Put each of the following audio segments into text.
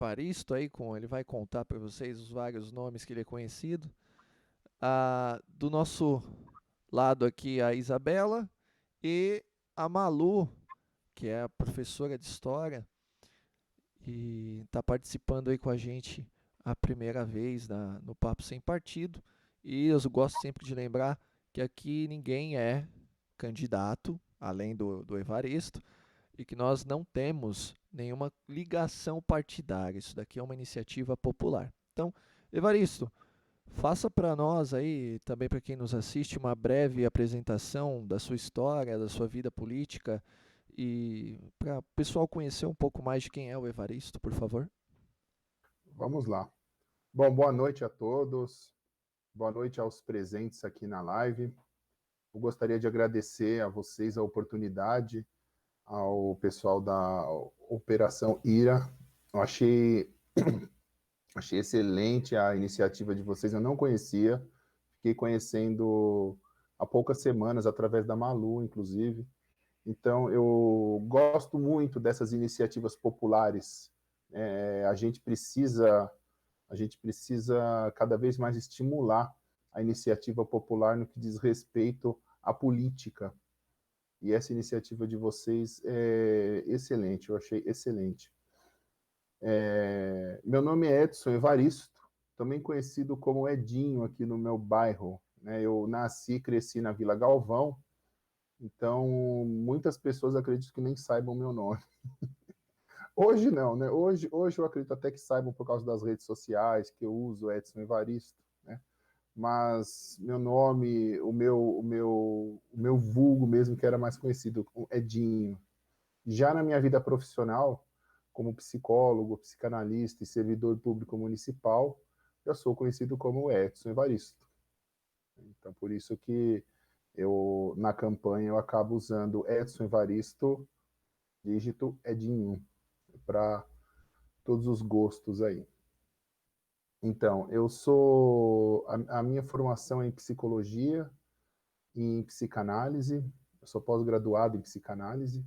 Evaristo aí, ele vai contar para vocês os vários nomes que ele é conhecido. Do nosso lado aqui, a Isabela e a Malu, que é a professora de História e está participando aí com a gente a primeira vez no Papo Sem Partido. E eu gosto sempre de lembrar que aqui ninguém é candidato, além do Evaristo, e que nós não temos nenhuma ligação partidária. Isso daqui é uma iniciativa popular. Então, Evaristo, faça para nós aí, também para quem nos assiste, uma breve apresentação da sua história, da sua vida política e para o pessoal conhecer um pouco mais de quem é o Evaristo, por favor. Vamos lá. Bom, boa noite a todos. Boa noite aos presentes aqui na live. Eu gostaria de agradecer a vocês a oportunidade, ao pessoal da Operação IRA. Eu achei excelente a iniciativa de vocês. Eu não conhecia, fiquei conhecendo há poucas semanas através da Malu, inclusive. Então, eu gosto muito dessas iniciativas populares. A gente precisa cada vez mais estimular a iniciativa popular no que diz respeito à política. E essa iniciativa de vocês é excelente, eu achei excelente. Meu nome é Edson Evaristo, também conhecido como Edinho aqui no meu bairro. Né? Eu nasci e cresci na Vila Galvão, então muitas pessoas acredito que nem saibam meu nome. Hoje não, né? Hoje eu acredito até que saibam por causa das redes sociais, que eu uso Edson Evaristo, né? Mas meu nome, o meu vulgo mesmo, que era mais conhecido, Edinho. Já na minha vida profissional, como psicólogo, psicanalista e servidor público municipal, eu sou conhecido como Edson Evaristo. Então, por isso que na campanha, eu acabo usando Edson Evaristo, dígito Edinho, para todos os gostos aí. Então, a minha formação é em psicologia e em psicanálise, eu sou pós-graduado em psicanálise,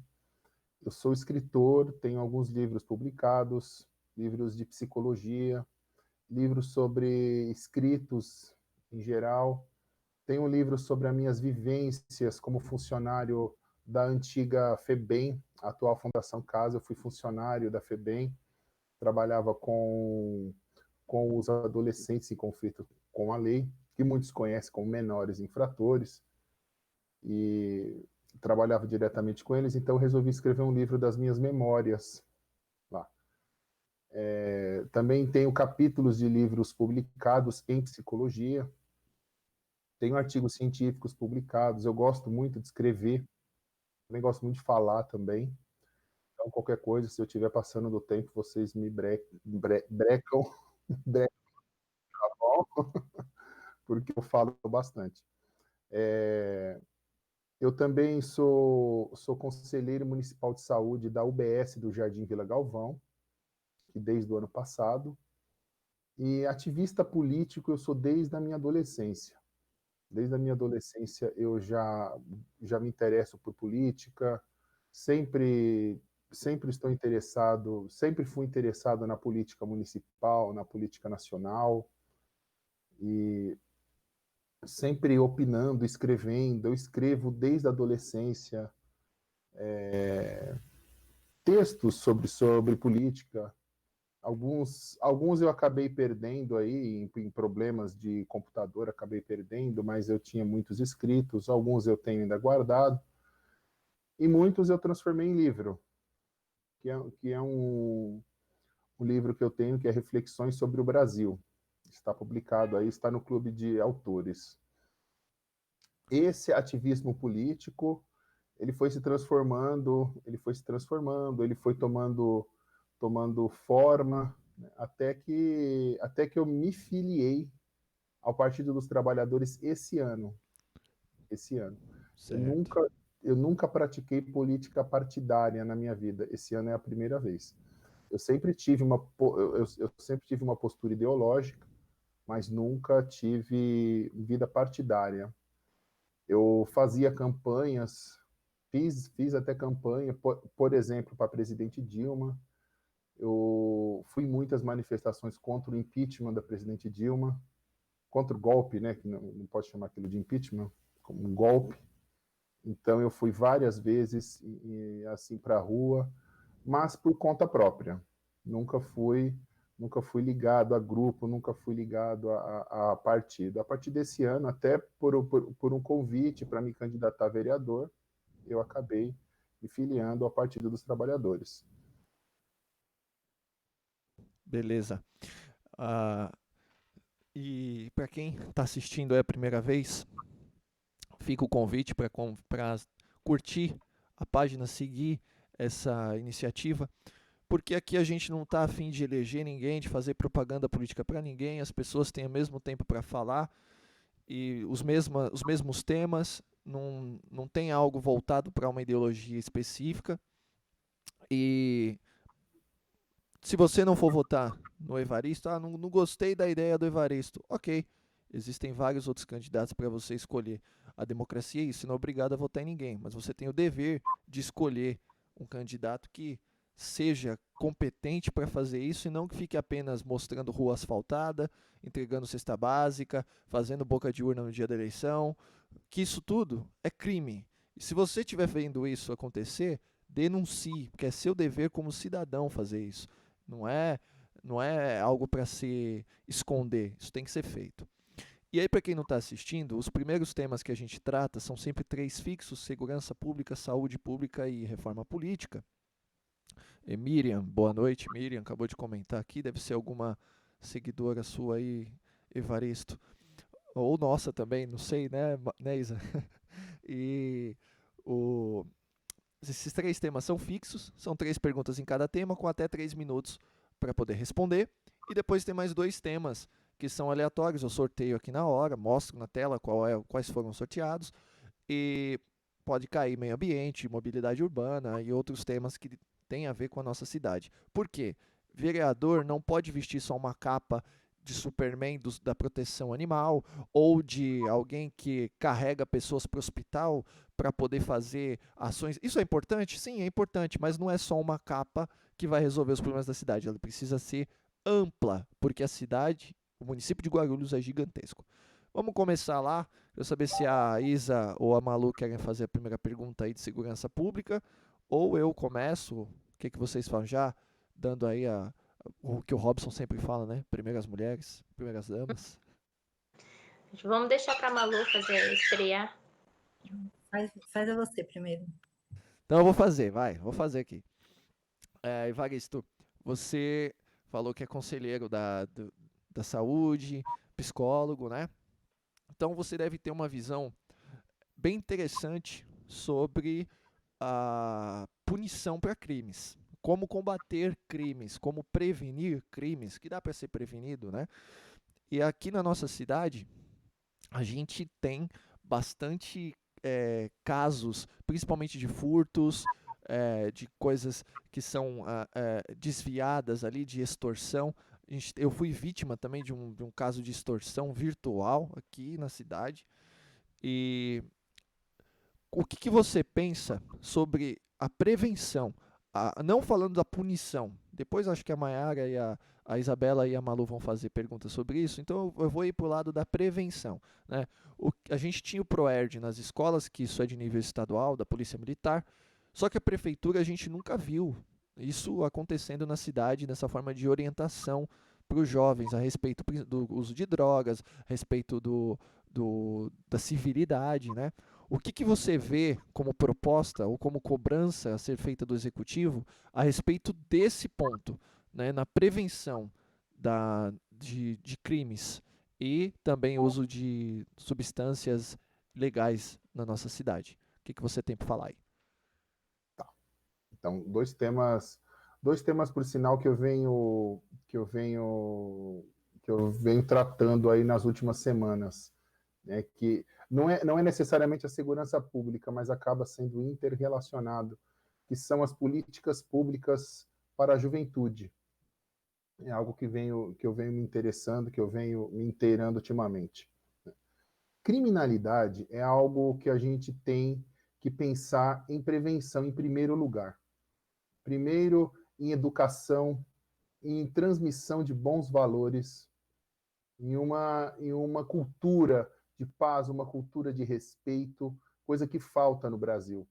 eu sou escritor, tenho alguns livros publicados, livros de psicologia, livros sobre escritos em geral, tenho um livro sobre as minhas vivências como funcionário da antiga FEBEM, a atual Fundação Casa. Eu fui funcionário da FEBEM, trabalhava com os adolescentes em conflito com a lei, que muitos conhecem como menores infratores, e trabalhava diretamente com eles, então resolvi escrever um livro das minhas memórias lá. Também tenho capítulos de livros publicados em psicologia, tenho artigos científicos publicados, eu gosto muito de escrever, também gosto muito de falar também, então qualquer coisa, se eu estiver passando do tempo, vocês me brecam, brecam, tá bom? Porque eu falo bastante. Eu também sou conselheiro municipal de saúde da UBS do Jardim Vila Galvão, que desde o ano passado, e ativista político eu sou desde a minha adolescência. Desde a minha adolescência eu já me interesso por política, sempre estou interessado, sempre fui interessado na política municipal, na política nacional, e sempre opinando, escrevendo. Eu escrevo desde a adolescência textos sobre política. Alguns eu acabei perdendo aí, em problemas de computador, acabei perdendo, mas eu tinha muitos escritos, alguns eu tenho ainda guardado, e muitos eu transformei em livro, que é um livro que eu tenho, que é Reflexões sobre o Brasil. Está publicado aí, está no Clube de Autores. Esse ativismo político, ele foi tomando forma, né, até que eu me filiei ao Partido dos Trabalhadores esse ano. Esse ano. Eu Certo. nunca, eu nunca pratiquei política partidária na minha vida. Esse ano é a primeira vez. Eu sempre tive uma postura ideológica, mas nunca tive vida partidária. Eu fazia campanhas, fiz até campanha, por exemplo, para presidente Dilma, Eu fui em muitas manifestações contra o impeachment da presidente Dilma, contra o golpe, né, que não pode chamar aquilo de impeachment, como um golpe. Então eu fui várias vezes assim para a rua, mas por conta própria. Nunca fui, nunca fui ligado a grupo, nunca fui ligado a partido. A partir desse ano, até por um convite para me candidatar a vereador, eu acabei me filiando ao Partido dos Trabalhadores. Beleza. Ah, e para quem está assistindo aí a primeira vez, fica o convite para curtir a página, seguir essa iniciativa, porque aqui a gente não está a fim de eleger ninguém, de fazer propaganda política para ninguém, as pessoas têm o mesmo tempo para falar e os mesmos temas, não tem algo voltado para uma ideologia específica. E se você não for votar no Evaristo, não gostei da ideia do Evaristo, ok. Existem vários outros candidatos para você escolher. A democracia é isso, você não é obrigado a votar em ninguém, mas você tem o dever de escolher um candidato que seja competente para fazer isso e não que fique apenas mostrando rua asfaltada, entregando cesta básica, fazendo boca de urna no dia da eleição, que isso tudo é crime. E se você estiver vendo isso acontecer, denuncie, porque é seu dever como cidadão fazer isso. Não é, não é algo para se esconder, isso tem que ser feito. E aí, para quem não está assistindo, os primeiros temas que a gente trata são sempre três fixos: segurança pública, saúde pública e reforma política. E Miriam, boa noite. Miriam acabou de comentar aqui, deve ser alguma seguidora sua aí, Evaristo. Ou nossa também, não sei, né, Isa? E o, esses três temas são fixos, são três perguntas em cada tema, com até 3 minutos para poder responder. E depois tem mais dois temas que são aleatórios, eu sorteio aqui na hora, mostro na tela quais foram sorteados. E pode cair meio ambiente, mobilidade urbana e outros temas que têm a ver com a nossa cidade. Por quê? Vereador não pode vestir só uma capa de Superman da proteção animal ou de alguém que carrega pessoas para o hospital para poder fazer ações. Isso é importante? Sim, é importante, mas não é só uma capa que vai resolver os problemas da cidade. Ela precisa ser ampla, porque a cidade, o município de Guarulhos é gigantesco. Vamos começar lá. Quero saber se a Isa ou a Malu querem fazer a primeira pergunta aí de segurança pública, ou eu começo. O que vocês falam já? Dando aí o que o Robson sempre fala, né? Primeiras mulheres, primeiras damas. Vamos deixar para a Malu fazer estrear. Faz a você primeiro. Então eu vou fazer, vou fazer aqui. Evaristo, você falou que é conselheiro da saúde, psicólogo, né? Então você deve ter uma visão bem interessante sobre a punição para crimes. Como combater crimes, como prevenir crimes, que dá para ser prevenido, né? E aqui na nossa cidade, a gente tem bastante casos, principalmente de furtos, de coisas que são desviadas ali, de extorsão. Eu fui vítima também de um caso de extorsão virtual aqui na cidade. E o que você pensa sobre a prevenção? Não falando da punição. Depois acho que a Mayara e a Isabela e a Malu vão fazer perguntas sobre isso. Então eu vou ir para o lado da prevenção. Né? A gente tinha o PROERD nas escolas, que isso é de nível estadual, da Polícia Militar. Só que a prefeitura a gente nunca viu isso acontecendo na cidade, dessa forma de orientação para os jovens a respeito do uso de drogas, a respeito da civilidade, né? O que você vê como proposta ou como cobrança a ser feita do executivo a respeito desse ponto, né, na prevenção de crimes e também uso de substâncias legais na nossa cidade? O que você tem para falar aí? Tá. Então, dois temas por sinal que eu venho tratando aí nas últimas semanas, né, que não é necessariamente a segurança pública, mas acaba sendo interrelacionado, que são as políticas públicas para a juventude. É algo que eu venho me interessando, que eu venho me inteirando ultimamente. Criminalidade é algo que a gente tem que pensar em prevenção em primeiro lugar. Primeiro em educação, em transmissão de bons valores, em uma cultura de paz, uma cultura de respeito, coisa que falta no Brasil.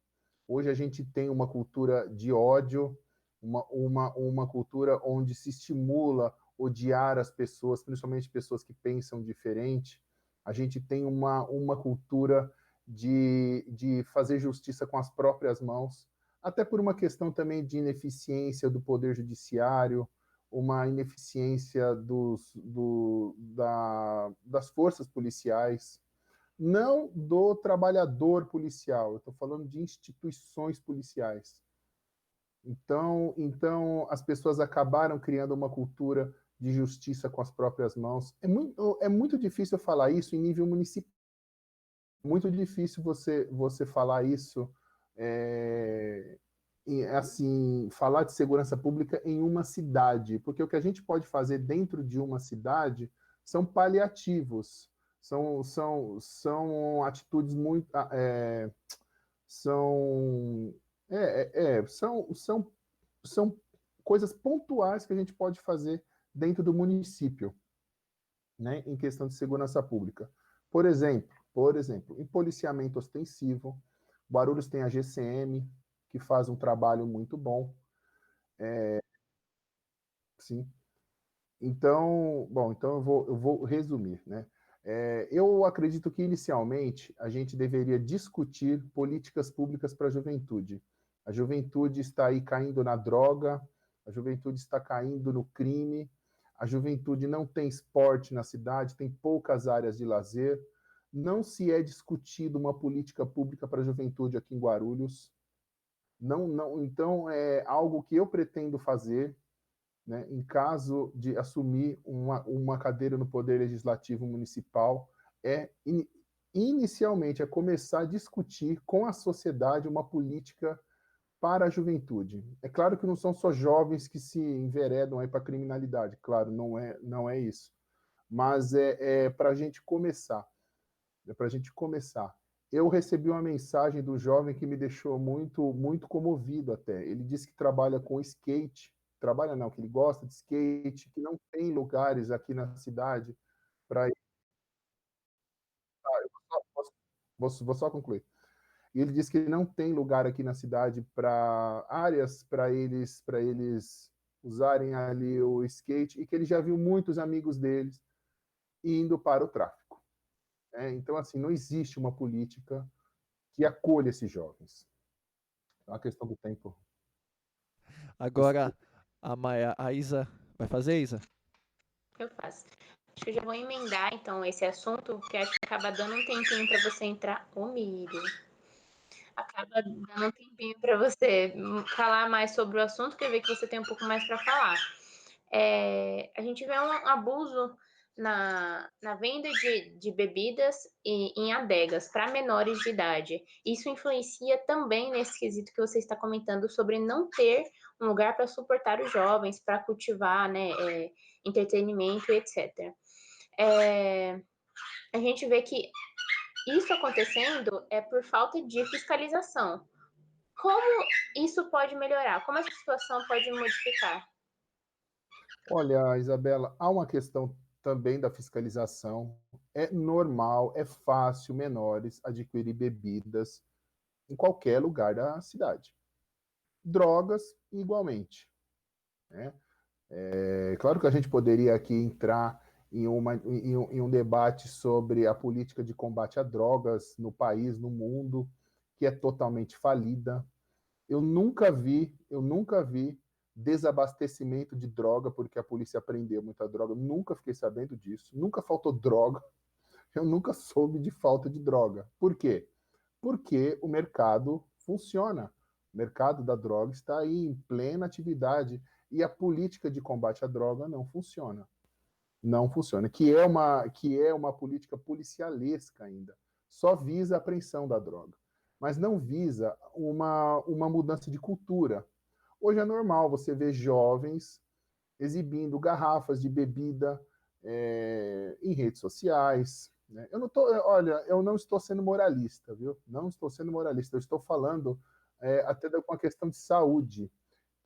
Hoje a gente tem uma cultura de ódio, uma cultura onde se estimula odiar as pessoas, principalmente pessoas que pensam diferente. A gente tem uma cultura de fazer justiça com as próprias mãos, até por uma questão também de ineficiência do poder judiciário, uma ineficiência das forças policiais, não do trabalhador policial, eu estou falando de instituições policiais. Então, as pessoas acabaram criando uma cultura de justiça com as próprias mãos. É muito difícil falar isso em nível municipal. Muito difícil você falar isso, assim, falar de segurança pública em uma cidade, porque o que a gente pode fazer dentro de uma cidade são paliativos, são atitudes muito, são, são coisas pontuais que a gente pode fazer dentro do município, né, em questão de segurança pública. Por exemplo, em policiamento ostensivo, Guarulhos tem a GCM, que faz um trabalho muito bom. Sim. Então, bom, então eu vou resumir, né? Eu acredito que, inicialmente, a gente deveria discutir políticas públicas para a juventude. A juventude está aí caindo na droga, a juventude está caindo no crime, a juventude não tem esporte na cidade, tem poucas áreas de lazer, não se é discutido uma política pública para a juventude aqui em Guarulhos. Não, então, é algo que eu pretendo fazer, né, em caso de assumir uma cadeira no Poder Legislativo Municipal, inicialmente, é começar a discutir com a sociedade uma política para a juventude. É claro que não são só jovens que se enveredam aí para a criminalidade, claro, não é isso. Mas é para a gente começar. É para a gente começar. Eu recebi uma mensagem do jovem que me deixou muito comovido até. Ele disse que trabalha com skate, trabalha não, que ele gosta de skate, que não tem lugares aqui na cidade para ir. Vou só concluir. E ele disse que não tem lugar aqui na cidade para áreas para eles usarem ali o skate e que ele já viu muitos amigos deles indo para o tráfico. Então, assim, não existe uma política que acolha esses jovens. É uma questão do tempo. Agora, a Isa vai fazer, Isa? Eu faço. Acho que eu já vou emendar, então, esse assunto, que acho que acaba dando um tempinho para você entrar. Ô, Miriam. Acaba dando um tempinho para você falar mais sobre o assunto, que eu vejo que você tem um pouco mais para falar. A gente vê um abuso na venda de bebidas em adegas para menores de idade. Isso influencia também nesse quesito que você está comentando sobre não ter um lugar para suportar os jovens, para cultivar, né, entretenimento, etc. A gente vê que isso acontecendo é por falta de fiscalização. Como isso pode melhorar? Como essa situação pode modificar? Olha, Isabela, há uma questão também da fiscalização. É normal, é fácil menores adquirir bebidas em qualquer lugar da cidade. Drogas, igualmente, né? É claro que a gente poderia aqui entrar em um debate sobre a política de combate a drogas no país, no mundo, que é totalmente falida. Eu nunca vi desabastecimento de droga porque a polícia prendeu muita droga. Nunca fiquei sabendo disso. Nunca faltou droga. Eu nunca soube de falta de droga. Por quê? Porque o mercado funciona. O mercado da droga está aí em plena atividade e a política de combate à droga não funciona. Não funciona. Que é uma política policialesca ainda. Só visa a apreensão da droga, mas não visa uma mudança de cultura. Hoje é normal você ver jovens exibindo garrafas de bebida em redes sociais. Né? Olha, eu não estou sendo moralista, viu? Não estou sendo moralista. Eu estou falando até com a questão de saúde,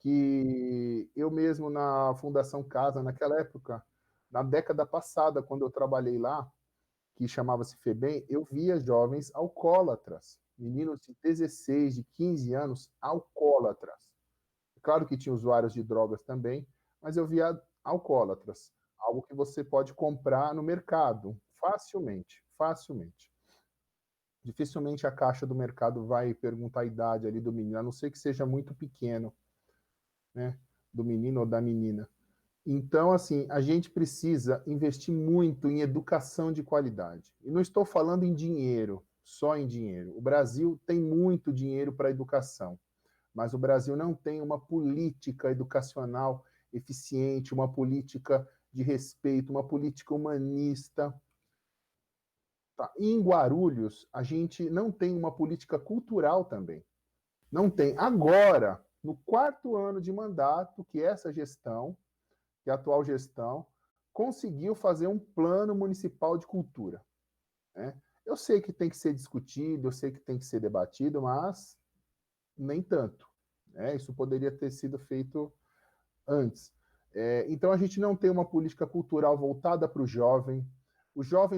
que eu mesmo na Fundação Casa, naquela época, na década passada, quando eu trabalhei lá, que chamava-se FEBEM, eu via jovens alcoólatras, meninos de 16, de 15 anos, alcoólatras. Claro que tinha usuários de drogas também, mas eu via alcoólatras, algo que você pode comprar no mercado, facilmente, facilmente. Dificilmente a caixa do mercado vai perguntar a idade ali do menino, a não ser que seja muito pequeno, né, do menino ou da menina. Então, assim, a gente precisa investir muito em educação de qualidade. E não estou falando em dinheiro, só em dinheiro. O Brasil tem muito dinheiro para educação, mas o Brasil não tem uma política educacional eficiente, uma política de respeito, uma política humanista. Tá? E em Guarulhos, a gente não tem uma política cultural também. Não tem. Agora, no 4º ano de mandato, que essa gestão, que a atual gestão, conseguiu fazer um plano municipal de cultura. Né? Eu sei que tem que ser discutido, eu sei que tem que ser debatido, mas nem tanto. Né? Isso poderia ter sido feito antes. Então, a gente não tem uma política cultural voltada para o jovem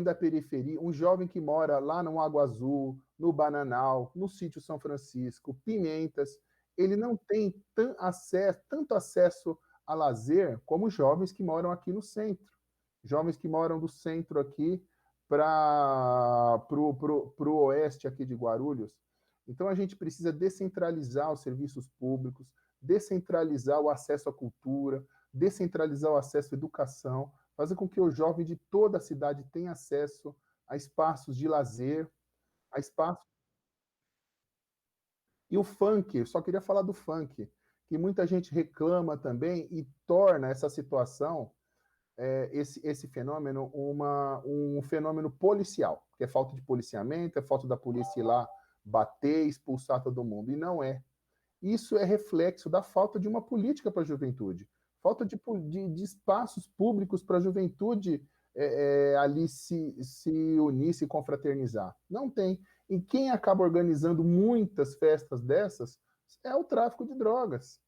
da periferia, um jovem que mora lá no Água Azul, no Bananal, no sítio São Francisco, Pimentas, ele não tem tanto acesso a lazer como jovens que moram aqui no centro. Jovens que moram do centro aqui para o oeste aqui de Guarulhos. Então, a gente precisa descentralizar os serviços públicos, descentralizar o acesso à cultura, descentralizar o acesso à educação, fazer com que o jovem de toda a cidade tenha acesso a espaços de lazer, a espaços. E o funk, eu só queria falar do funk, que muita gente reclama também e torna essa situação, esse fenômeno, um fenômeno policial, que é falta de policiamento, é falta da polícia ir lá bater, expulsar todo mundo, e não é. Isso é reflexo da falta de uma política para a juventude, falta de espaços públicos para a juventude ali se unir, se confraternizar. Não tem. E quem acaba organizando muitas festas dessas é o tráfico de drogas,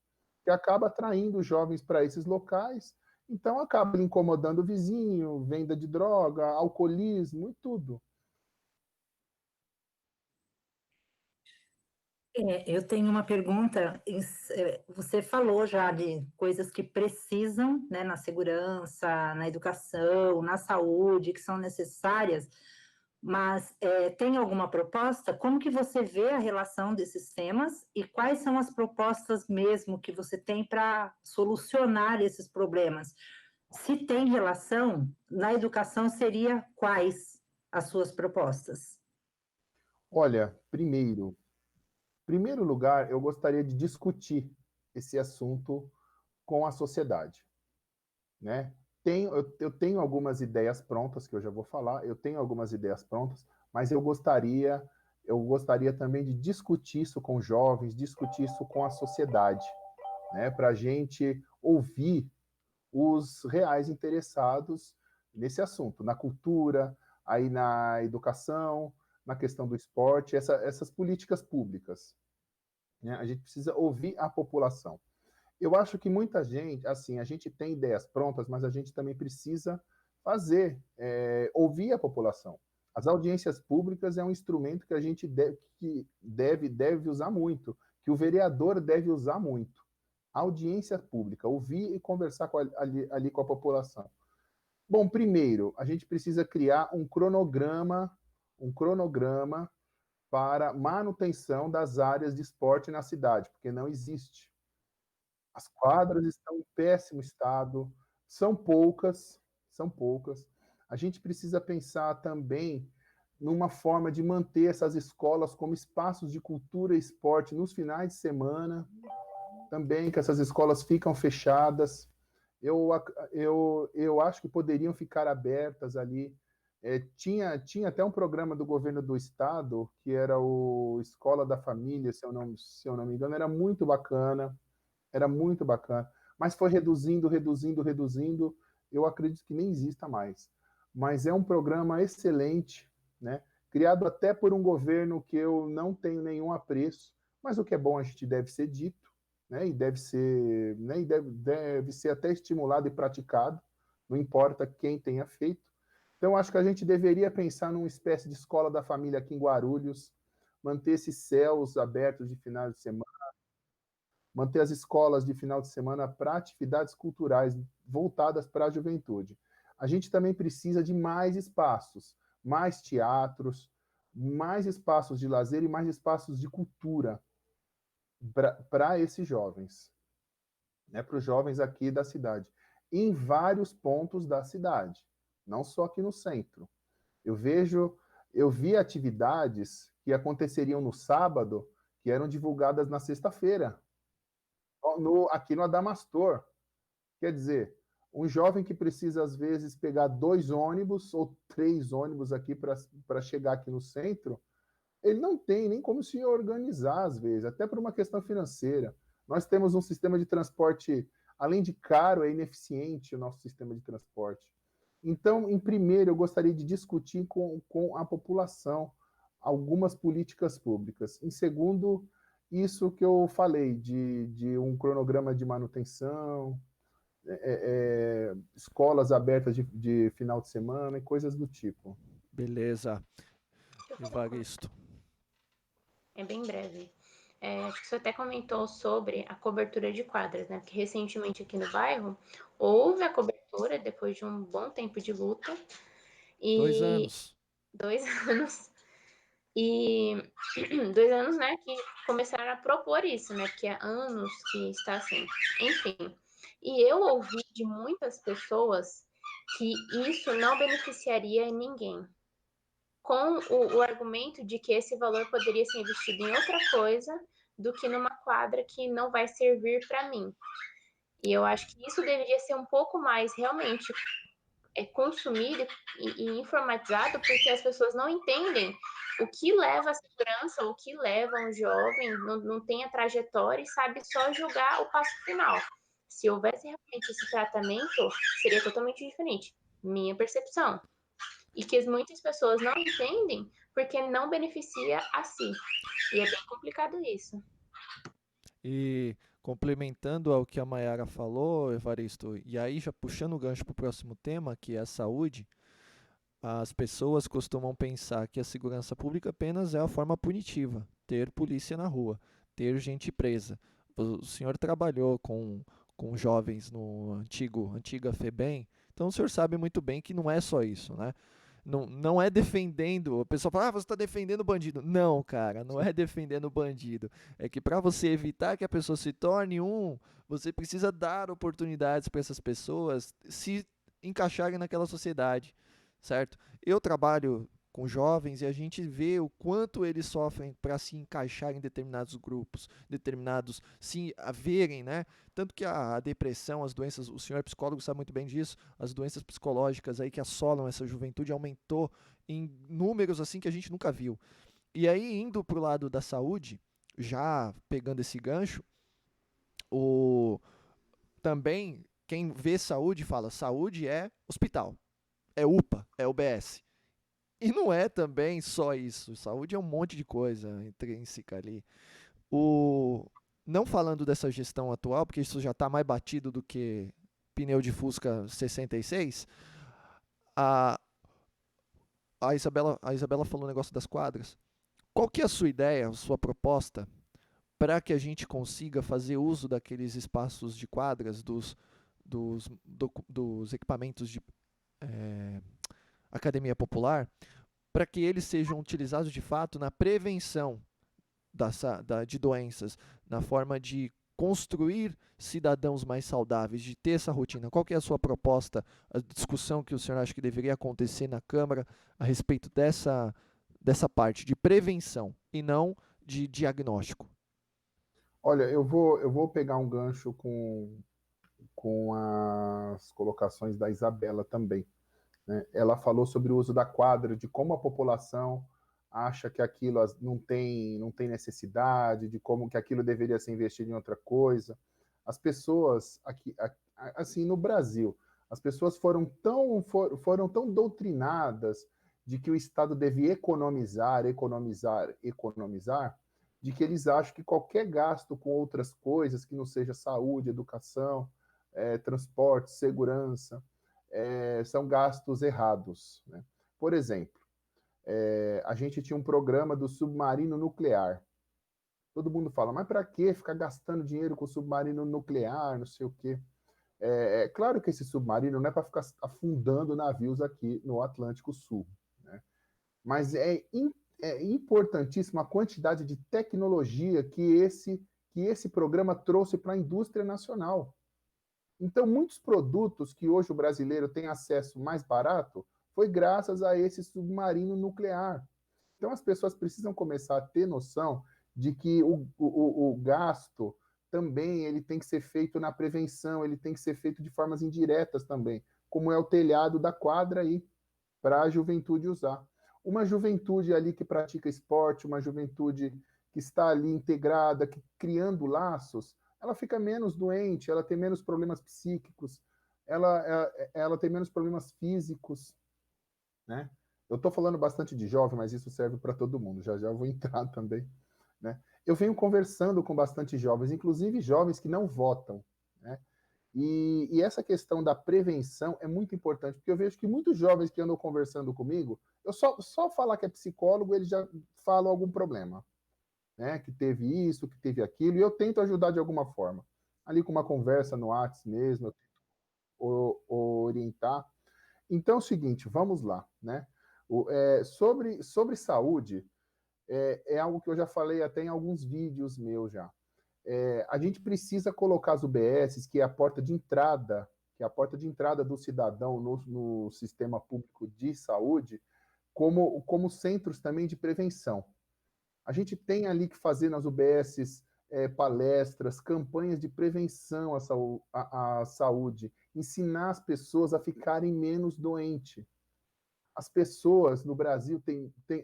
que acaba atraindo os jovens para esses locais, então acaba incomodando o vizinho, venda de droga, alcoolismo e tudo. Eu tenho uma pergunta. Você falou já de coisas que precisam, né, na segurança, na educação, na saúde, que são necessárias, mas tem alguma proposta? Como que você vê a relação desses temas e quais são as propostas mesmo que você tem para solucionar esses problemas? Se tem relação, na educação seria quais as suas propostas? Olha, primeiro lugar, eu gostaria de discutir esse assunto com a sociedade, né? Eu tenho algumas ideias prontas que eu já vou falar, eu tenho algumas ideias prontas, mas eu gostaria também de discutir isso com jovens, discutir isso com a sociedade, né? Para a gente ouvir os reais interessados nesse assunto, na cultura, aí na educação, na questão do esporte, essas políticas públicas. Né? A gente precisa ouvir a população. Eu acho que muita gente, assim, a gente tem ideias prontas, mas a gente também precisa ouvir a população. As audiências públicas é um instrumento que a gente deve usar muito, que o vereador deve usar muito. Audiência pública, ouvir e conversar ali com a população. Bom, primeiro, a gente precisa criar um cronograma para manutenção das áreas de esporte na cidade, porque não existe. As quadras estão em péssimo estado, são poucas, são poucas. A gente precisa pensar também numa forma de manter essas escolas como espaços de cultura e esporte nos finais de semana, também que essas escolas ficam fechadas. Eu acho que poderiam ficar abertas ali. Tinha até um programa do governo do estado, que era o Escola da Família, se eu não me engano, era muito bacana, mas foi reduzindo, reduzindo, reduzindo, eu acredito que nem exista mais. Mas é um programa excelente, né? Criado até por um governo que eu não tenho nenhum apreço, mas o que é bom a gente deve ser dito, né, e deve ser, né, e deve ser até estimulado e praticado, não importa quem tenha feito. Então, acho que a gente deveria pensar numa espécie de escola da família aqui em Guarulhos, manter esses céus abertos de final de semana, manter as escolas de final de semana para atividades culturais voltadas para a juventude. A gente também precisa de mais espaços, mais teatros, mais espaços de lazer e mais espaços de cultura para esses jovens, né, para os jovens aqui da cidade, em vários pontos da cidade, não só aqui no centro. Eu vi atividades que aconteceriam no sábado que eram divulgadas na sexta-feira, aqui no Adamastor. Quer dizer, um jovem que precisa, às vezes, pegar 2 ônibus ou 3 ônibus aqui para chegar aqui no centro, ele não tem nem como se organizar, às vezes, até por uma questão financeira. Nós temos um sistema de transporte, além de caro, é ineficiente o nosso sistema de transporte. Então, em primeiro, eu gostaria de discutir com a população algumas políticas públicas. Em segundo, isso que eu falei, de um cronograma de manutenção, escolas abertas de final de semana e coisas do tipo. Beleza. Evaristo. É bem breve. Acho que você até comentou sobre a cobertura de quadras, né? Porque recentemente aqui no bairro houve a cobertura depois de um bom tempo de luta. 2 E anos. 2 anos. E 2 anos, né, que começaram a propor isso, né? Porque há anos que está assim. Enfim. E eu ouvi de muitas pessoas que isso não beneficiaria ninguém, com o argumento de que esse valor poderia ser investido em outra coisa do que numa quadra que não vai servir para mim. E eu acho que isso deveria ser um pouco mais realmente consumido e informatizado, porque as pessoas não entendem o que leva a segurança, o que leva um jovem, não tem a trajetória e sabe só julgar o passo final. Se houvesse realmente esse tratamento, seria totalmente diferente. Minha percepção. E que muitas pessoas não entendem porque não beneficia a si. E é bem complicado isso. E complementando ao que a Mayara falou, Evaristo, e aí já puxando o gancho para o próximo tema, que é a saúde, as pessoas costumam pensar que a segurança pública apenas é a forma punitiva, ter polícia na rua, ter gente presa. O senhor trabalhou com jovens no antiga FEBEM, então o senhor sabe muito bem que não é só isso, né? Não, não é defendendo. O pessoal fala, você está defendendo o bandido. Não, cara, não é defendendo o bandido. É que para você evitar que a pessoa se torne você precisa dar oportunidades para essas pessoas se encaixarem naquela sociedade, certo? Eu trabalho com jovens e a gente vê o quanto eles sofrem para se encaixar em determinados grupos, determinados, se haverem, né? Tanto que a depressão, as doenças, o senhor é psicólogo sabe muito bem disso, as doenças psicológicas aí que assolam essa juventude aumentou em números assim que a gente nunca viu. E aí, indo para o lado da saúde, já pegando esse gancho, o também quem vê saúde fala, saúde é hospital, é UPA, é UBS. E não é também só isso. Saúde é um monte de coisa intrínseca ali. O... Não falando dessa gestão atual, porque isso já está mais batido do que pneu de Fusca 66, a, a Isabela falou o negócio das quadras. Qual que é a sua ideia, a sua proposta, para que a gente consiga fazer uso daqueles espaços de quadras, dos equipamentos de academia popular, para que eles sejam utilizados de fato na prevenção de doenças, na forma de construir cidadãos mais saudáveis, de ter essa rotina. Qual que é a sua proposta, a discussão que o senhor acha que deveria acontecer na Câmara a respeito dessa parte de prevenção e não de diagnóstico? Olha, eu vou pegar um gancho com as colocações da Isabela também, né? Ela falou sobre o uso da quadra, de como a população acha que aquilo não tem necessidade, de como que aquilo deveria ser investido em outra coisa. As pessoas aqui, assim, no Brasil, as pessoas foram tão doutrinadas de que o Estado devia economizar, economizar, economizar, de que eles acham que qualquer gasto com outras coisas, que não seja saúde, educação, transporte, segurança, são gastos errados, né? Por exemplo, a gente tinha um programa do submarino nuclear. Todo mundo fala, mas para que ficar gastando dinheiro com submarino nuclear, não sei o quê? É claro que esse submarino não é para ficar afundando navios aqui no Atlântico Sul, né? Mas é importantíssima a quantidade de tecnologia que esse programa trouxe para a indústria nacional. Então, muitos produtos que hoje o brasileiro tem acesso mais barato foi graças a esse submarino nuclear. Então, as pessoas precisam começar a ter noção de que o gasto também ele tem que ser feito na prevenção, ele tem que ser feito de formas indiretas também, como é o telhado da quadra aí, para a juventude usar. Uma juventude ali que pratica esporte, uma juventude que está ali integrada, que, criando laços, ela fica menos doente, ela tem menos problemas psíquicos, ela tem menos problemas físicos, né? Eu estou falando bastante de jovem, mas isso serve para todo mundo. Já já eu vou entrar também, né? Eu venho conversando com bastante jovens, inclusive jovens que não votam, né? E essa questão da prevenção é muito importante, porque eu vejo que muitos jovens que andam conversando comigo, eu só falar que é psicólogo, eles já falam algum problema, né? Que teve isso, que teve aquilo, e eu tento ajudar de alguma forma. Ali com uma conversa no WhatsApp mesmo, eu tento orientar. Então é o seguinte, vamos lá, né? Sobre saúde, é algo que eu já falei até em alguns vídeos meus já. A gente precisa colocar as UBSs, que é a porta de entrada, que é a porta de entrada do cidadão no sistema público de saúde, como centros também de prevenção. A gente tem ali que fazer nas UBSs palestras, campanhas de prevenção à saúde, ensinar as pessoas a ficarem menos doentes. As pessoas no Brasil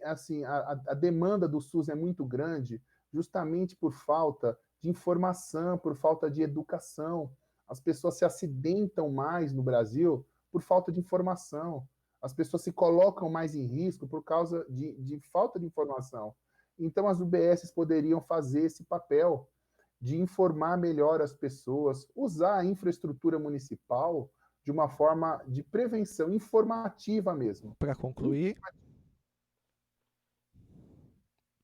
assim, a demanda do SUS é muito grande, justamente por falta de informação, por falta de educação. As pessoas se acidentam mais no Brasil por falta de informação. As pessoas se colocam mais em risco por causa de falta de informação. Então, as UBSs poderiam fazer esse papel de informar melhor as pessoas, usar a infraestrutura municipal de uma forma de prevenção informativa mesmo. Para concluir.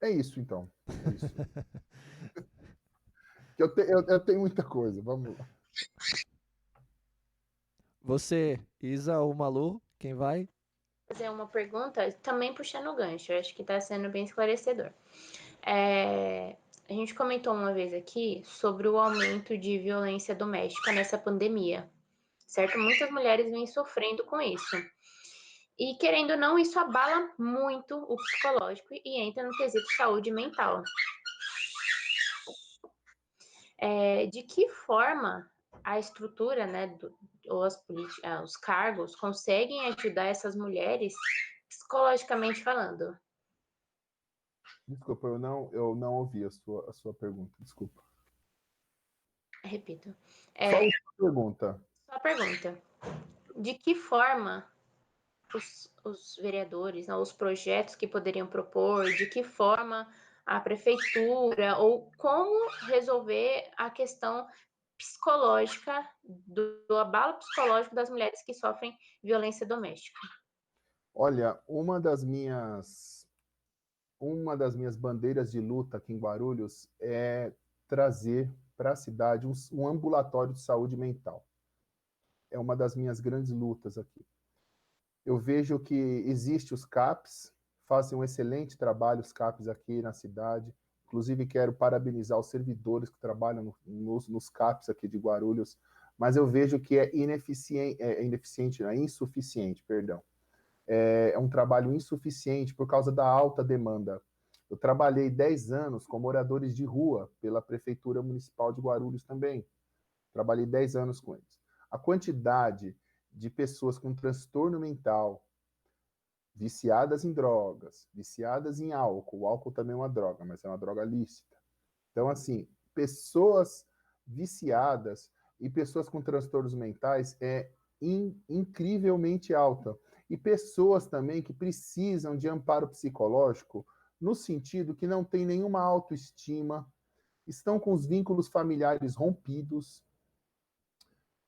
É isso, então. É isso. Eu tenho muita coisa. Vamos lá. Você, Isa ou Malu, quem vai? Fazer uma pergunta, também puxando o gancho, eu acho que está sendo bem esclarecedor. A gente comentou uma vez aqui sobre o aumento de violência doméstica nessa pandemia, certo? Muitas mulheres vêm sofrendo com isso. E, querendo ou não, isso abala muito o psicológico e entra no quesito saúde mental. De que forma a estrutura, né, ou os cargos conseguem ajudar essas mulheres psicologicamente falando? Desculpa, eu não ouvi a sua pergunta. Desculpa. Repito. Só uma pergunta. Só pergunta. De que forma os vereadores, né, os projetos que poderiam propor, de que forma a prefeitura, ou como resolver a questão psicológica, do abalo psicológico das mulheres que sofrem violência doméstica? Olha, uma das minhas bandeiras de luta aqui em Guarulhos é trazer para a cidade um ambulatório de saúde mental. É uma das minhas grandes lutas aqui. Eu vejo que existe os CAPs, fazem um excelente trabalho os CAPs aqui na cidade. Inclusive, quero parabenizar os servidores que trabalham nos CAPs aqui de Guarulhos, mas eu vejo que é insuficiente, perdão. É um trabalho insuficiente por causa da alta demanda. Eu trabalhei 10 anos com moradores de rua pela Prefeitura Municipal de Guarulhos também. Trabalhei 10 anos com eles. A quantidade de pessoas com transtorno mental, viciadas em drogas, viciadas em álcool. O álcool também é uma droga, mas é uma droga lícita. Então, assim, pessoas viciadas e pessoas com transtornos mentais é incrivelmente alta. E pessoas também que precisam de amparo psicológico no sentido que não têm nenhuma autoestima, estão com os vínculos familiares rompidos.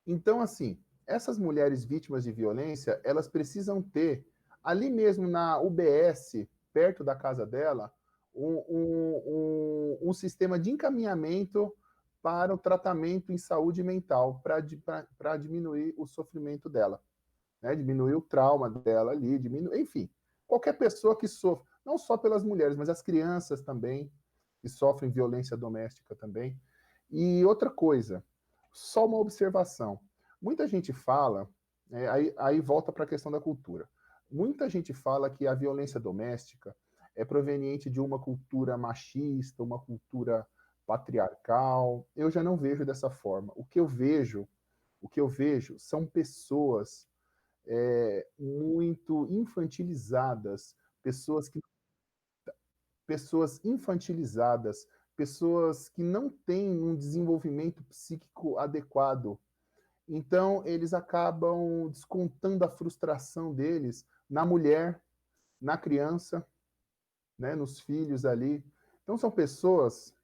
Então, assim, essas mulheres vítimas de violência, elas precisam ter, ali mesmo na UBS, perto da casa dela, um sistema de encaminhamento para o tratamento em saúde mental, para diminuir o sofrimento dela, né? Diminuir o trauma dela ali, enfim, qualquer pessoa que sofra, não só pelas mulheres, mas as crianças também, que sofrem violência doméstica também. E outra coisa, só uma observação. Muita gente fala, aí volta para a questão da cultura. Muita gente fala que a violência doméstica é proveniente de uma cultura machista, uma cultura patriarcal. Eu já não vejo dessa forma. O que eu vejo são pessoas muito infantilizadas, pessoas infantilizadas, pessoas que não têm um desenvolvimento psíquico adequado. Então, eles acabam descontando a frustração deles na mulher, na criança, né, nos filhos ali. Então, são pessoas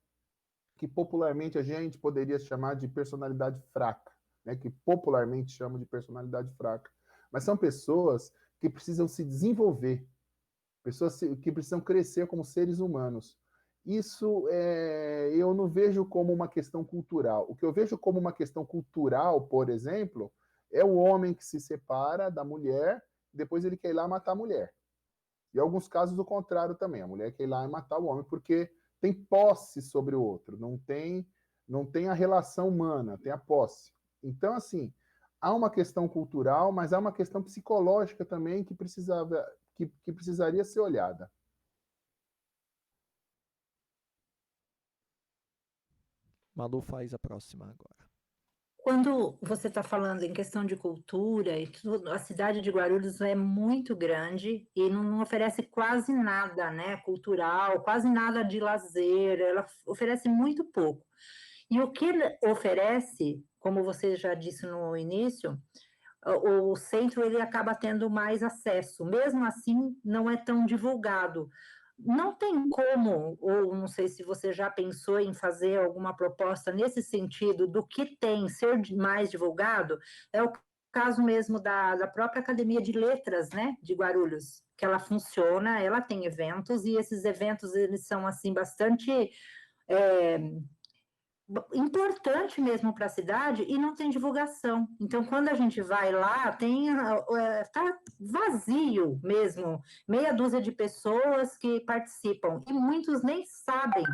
que popularmente a gente poderia chamar de personalidade fraca, né, que popularmente chamam de personalidade fraca. Mas são pessoas que precisam se desenvolver, pessoas que precisam crescer como seres humanos. Isso eu não vejo como uma questão cultural. O que eu vejo como uma questão cultural, por exemplo, é o homem que se separa da mulher, depois ele quer ir lá matar a mulher. E em alguns casos o contrário também. A mulher quer ir lá e matar o homem porque tem posse sobre o outro, não tem a relação humana, tem a posse. Então, assim, há uma questão cultural, mas há uma questão psicológica também que precisaria ser olhada. Malu faz a próxima agora. Quando você está falando em questão de cultura e tudo, a cidade de Guarulhos é muito grande e não oferece quase nada, né, cultural, quase nada de lazer, ela oferece muito pouco. E o que ele oferece, como você já disse no início, o centro ele acaba tendo mais acesso, mesmo assim não é tão divulgado. Não tem como, ou não sei se você já pensou em fazer alguma proposta nesse sentido, do que tem ser mais divulgado, é o caso mesmo da própria Academia de Letras, né, de Guarulhos, que ela funciona, ela tem eventos, e esses eventos, eles são, assim, bastante importante mesmo para a cidade e não tem divulgação. Então, quando a gente vai lá, tá vazio mesmo, meia dúzia de pessoas que participam e muitos nem sabem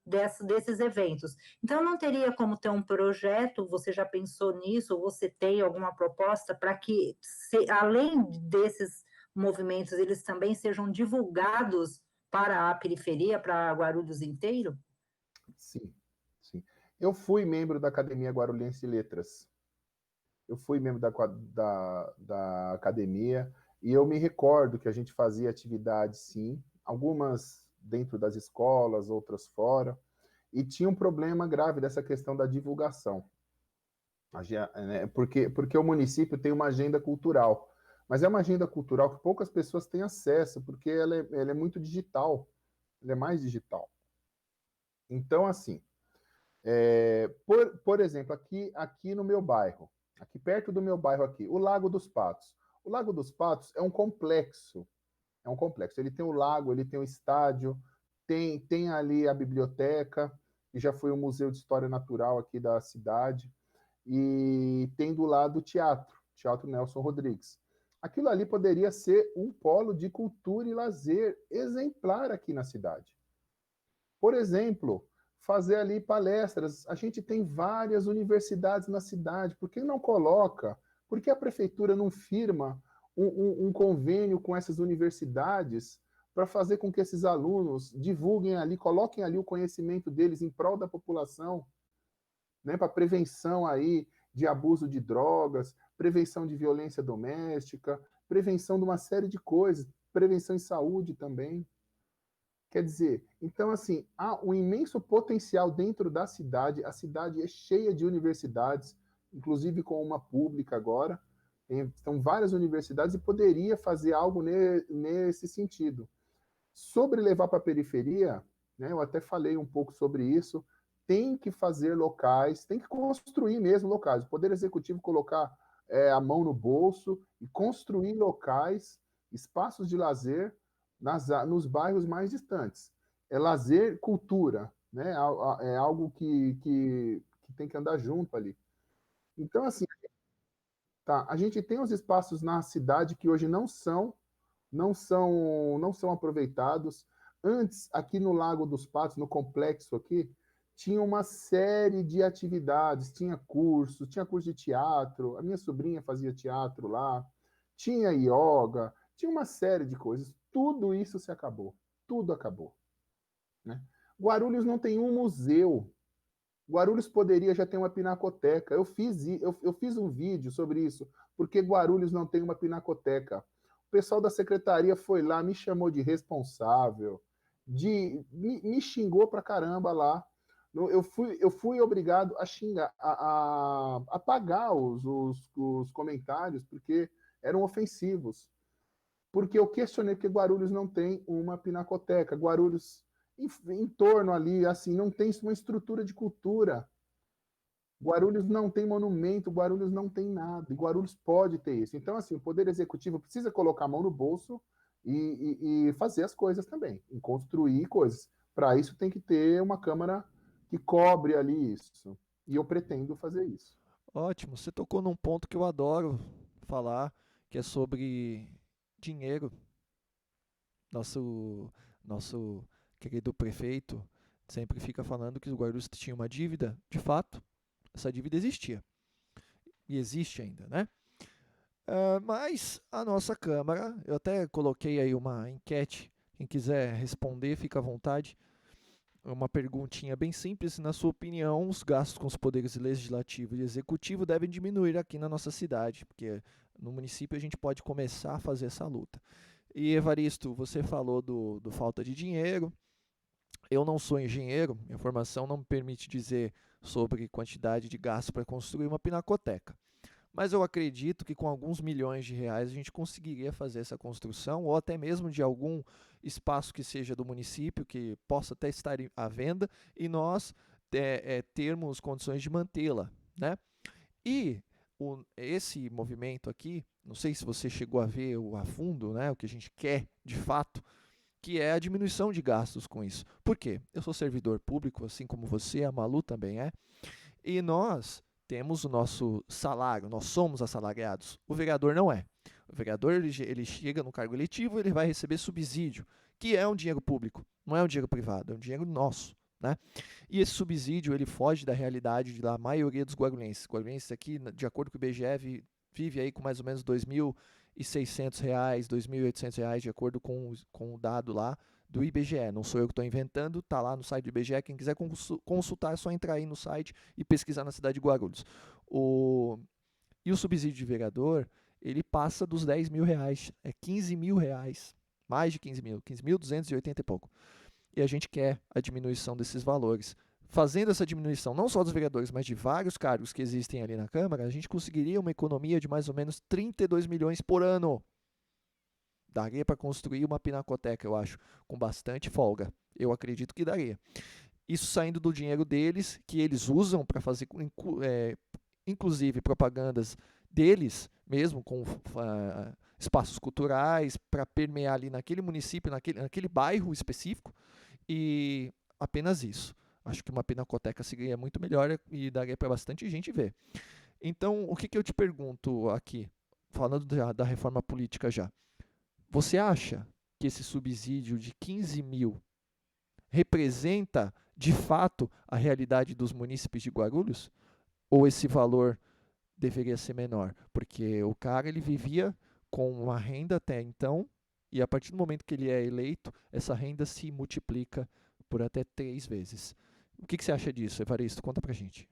desses eventos. Então, não teria como ter um projeto, você já pensou nisso, ou você tem alguma proposta para que, além desses movimentos, eles também sejam divulgados para a periferia, para Guarulhos inteiro? Sim, sim. Eu fui membro da Academia Guarulhense de Letras. Eu fui membro da academia e eu me recordo que a gente fazia atividades, sim, algumas dentro das escolas, outras fora, e tinha um problema grave dessa questão da divulgação. Porque o município tem uma agenda cultural, mas é uma agenda cultural que poucas pessoas têm acesso, porque ela é muito digital, ela é mais digital. Então, assim, por exemplo, aqui no meu bairro, aqui perto do meu bairro aqui, o Lago dos Patos. O Lago dos Patos é um complexo. É um complexo. Ele tem o lago, ele tem o estádio, tem ali a biblioteca, que já foi o Museu de História Natural aqui da cidade, e tem do lado o Teatro Nelson Rodrigues. Aquilo ali poderia ser um polo de cultura e lazer exemplar aqui na cidade. Por exemplo, fazer ali palestras. A gente tem várias universidades na cidade, por que não coloca? Por que a prefeitura não firma um convênio com essas universidades para fazer com que esses alunos divulguem ali, coloquem ali o conhecimento deles em prol da população, né, para prevenção aí de abuso de drogas, prevenção de violência doméstica, prevenção de uma série de coisas, prevenção em saúde também. Quer dizer, então, assim, há um imenso potencial dentro da cidade. A cidade é cheia de universidades, inclusive com uma pública agora. Estão várias universidades e poderia fazer algo nesse sentido. Sobre levar para a periferia, né, eu até falei um pouco sobre isso, tem que fazer locais, tem que construir mesmo locais. O Poder Executivo colocar a mão no bolso e construir locais, espaços de lazer nos bairros mais distantes. É lazer, cultura, né? É algo que tem que andar junto ali. Então, assim, tá, a gente tem os espaços na cidade que hoje não são aproveitados. Antes, aqui no Lago dos Patos, no complexo aqui, tinha uma série de atividades, tinha curso de teatro, a minha sobrinha fazia teatro lá, tinha yoga, tinha uma série de coisas. Tudo isso se acabou, tudo acabou, né? Guarulhos não tem um museu. Guarulhos poderia já ter uma pinacoteca. Eu fiz um vídeo sobre isso, porque Guarulhos não tem uma pinacoteca. O pessoal da secretaria foi lá, me chamou de responsável, me xingou pra caramba lá. Eu fui obrigado a xingar, a pagar os comentários, porque eram ofensivos. Porque eu questionei que Guarulhos não tem uma pinacoteca. Guarulhos, em torno ali, assim, não tem uma estrutura de cultura. Guarulhos não tem monumento, Guarulhos não tem nada, e Guarulhos pode ter isso. Então, assim, o Poder Executivo precisa colocar a mão no bolso e fazer as coisas também, em construir coisas. Para isso tem que ter uma Câmara que cobre ali isso. E eu pretendo fazer isso. Ótimo, você tocou num ponto que eu adoro falar, que é sobre dinheiro. Nosso querido prefeito sempre fica falando que os Guarulhos tinham uma dívida. De fato, essa dívida existia. E existe ainda, né? Mas a nossa Câmara, eu até coloquei aí uma enquete, quem quiser responder, fica à vontade. Uma perguntinha bem simples, na sua opinião, os gastos com os poderes legislativo e executivo devem diminuir aqui na nossa cidade, porque no município a gente pode começar a fazer essa luta. E Evaristo, você falou do falta de dinheiro. Eu não sou engenheiro, minha formação não me permite dizer sobre quantidade de gasto para construir uma pinacoteca. Mas eu acredito que com alguns milhões de reais a gente conseguiria fazer essa construção, ou até mesmo de algum espaço que seja do município, que possa até estar à venda, e nós termos condições de mantê-la, né? E esse movimento aqui, não sei se você chegou a ver a fundo, né, o que a gente quer de fato, que é a diminuição de gastos com isso. Por quê? Eu sou servidor público, assim como você, a Malu também é, e nós temos o nosso salário, nós somos assalariados. O vereador não é. O vereador ele chega no cargo eletivo, ele vai receber subsídio, que é um dinheiro público, não é um dinheiro privado, é um dinheiro nosso. Né? E esse subsídio ele foge da realidade da maioria dos guarulhenses. Guarulhenses aqui, de acordo com o IBGE, vive aí com mais ou menos R$ 2.600, R$ 2.800, de acordo com o dado lá do IBGE. Não sou eu que estou inventando, está lá no site do IBGE. Quem quiser consultar é só entrar aí no site e pesquisar na cidade de Guarulhos. E o subsídio de vereador, ele passa dos R$ 10.000, é R$ 15.000, mais de 15 mil, 15.280 e pouco. E a gente quer a diminuição desses valores. Fazendo essa diminuição, não só dos vereadores, mas de vários cargos que existem ali na Câmara, a gente conseguiria uma economia de mais ou menos 32 milhões por ano. Daria para construir uma pinacoteca, eu acho, com bastante folga. Eu acredito que daria. Isso saindo do dinheiro deles, que eles usam para fazer, inclusive, propagandas deles mesmo, com espaços culturais, para permear ali naquele município, naquele bairro específico, e apenas isso. Acho que uma pinacoteca seria muito melhor e daria para bastante gente ver. Então, o que eu te pergunto aqui, falando da reforma política já, você acha que esse subsídio de 15 mil representa, de fato, a realidade dos munícipes de Guarulhos? Ou esse valor deveria ser menor? Porque o cara ele vivia com uma renda até então, e a partir do momento que ele é eleito, essa renda se multiplica por até 3 vezes. O que você acha disso, Evaristo? Conta pra gente.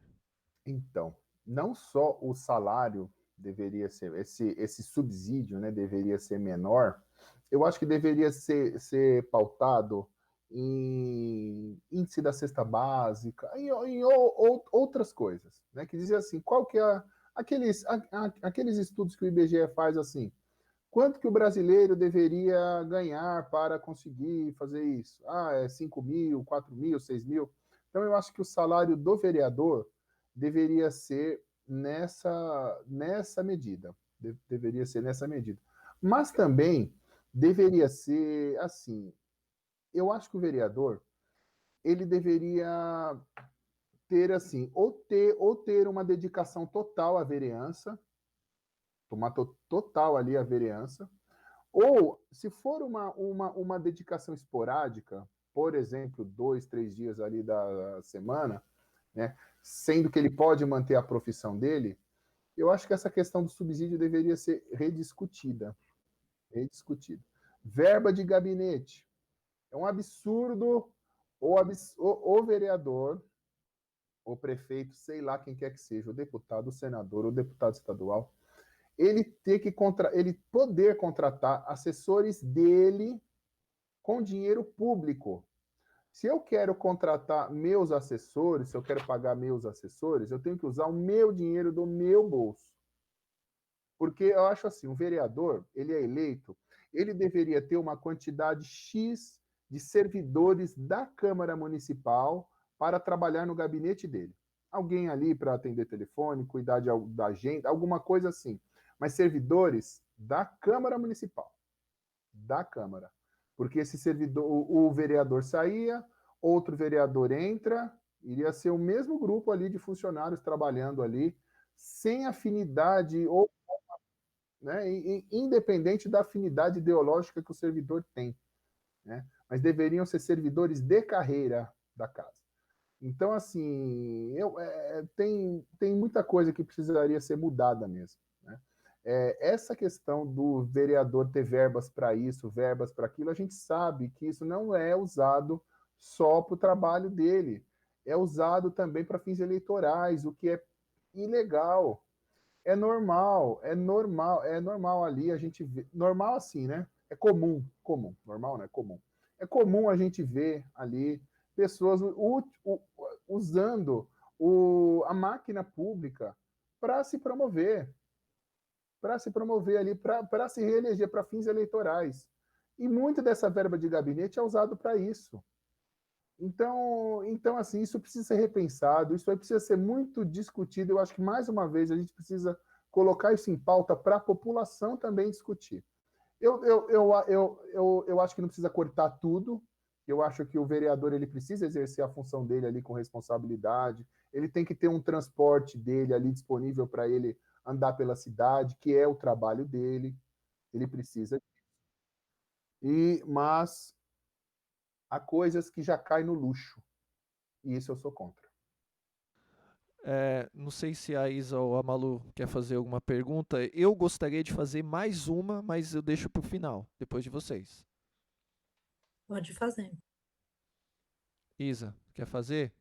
Então, não só o salário deveria ser, esse subsídio, né, deveria ser menor, eu acho que deveria ser pautado em índice da cesta básica, em outras coisas, né, que dizia assim, qual que é aqueles estudos que o IBGE faz assim, Quanto que o brasileiro deveria ganhar para conseguir fazer isso? Ah, é 5 mil, 4 mil, 6 mil. Então, eu acho que o salário do vereador deveria ser nessa medida. Deveria ser nessa medida. Mas também deveria ser assim. Eu acho que o vereador ele deveria ter assim, ou ter uma dedicação total à vereança, tomar total ali a vereança, ou se for uma dedicação esporádica, por exemplo, 2, 3 dias ali da semana, né, sendo que ele pode manter a profissão dele, eu acho que essa questão do subsídio deveria ser rediscutida. Rediscutida. Verba de gabinete. É um absurdo o vereador, o prefeito, sei lá quem quer que seja, o deputado, o senador, o deputado estadual, ele poder contratar assessores dele com dinheiro público. Se eu quero contratar meus assessores, se eu quero pagar meus assessores, eu tenho que usar o meu dinheiro do meu bolso. Porque eu acho assim, o vereador, ele é eleito, ele deveria ter uma quantidade X de servidores da Câmara Municipal para trabalhar no gabinete dele. Alguém ali para atender telefone, cuidar da agenda, alguma coisa assim. Mas servidores da Câmara Municipal. Da Câmara. Porque esse servidor, o vereador saía, outro vereador entra, iria ser o mesmo grupo ali de funcionários trabalhando ali, sem afinidade ou, né, independente da afinidade ideológica que o servidor tem, né? Mas deveriam ser servidores de carreira da casa. Então, assim, tem muita coisa que precisaria ser mudada mesmo, né? Essa questão do vereador ter verbas para isso, verbas para aquilo, a gente sabe que isso não é usado só para o trabalho dele, é usado também para fins eleitorais, o que é ilegal. É normal ali a gente vê, normal assim, né? É comum, normal, né? Comum. É comum a gente ver ali pessoas usando a máquina pública para se promover ali, para se reeleger para fins eleitorais. E muito dessa verba de gabinete é usado para isso. Então, assim, isso precisa ser repensado, isso aí precisa ser muito discutido. Eu acho que, mais uma vez, a gente precisa colocar isso em pauta para a população também discutir. Eu acho que não precisa cortar tudo. Eu acho que o vereador ele precisa exercer a função dele ali com responsabilidade. Ele tem que ter um transporte dele ali disponível para ele andar pela cidade, que é o trabalho dele. Ele precisa. Mas há coisas que já caem no luxo. E isso eu sou contra. Não sei se a Isa ou a Malu quer fazer alguma pergunta. Eu gostaria de fazer mais uma, mas eu deixo para o final, depois de vocês. Pode fazer. Isa, quer fazer?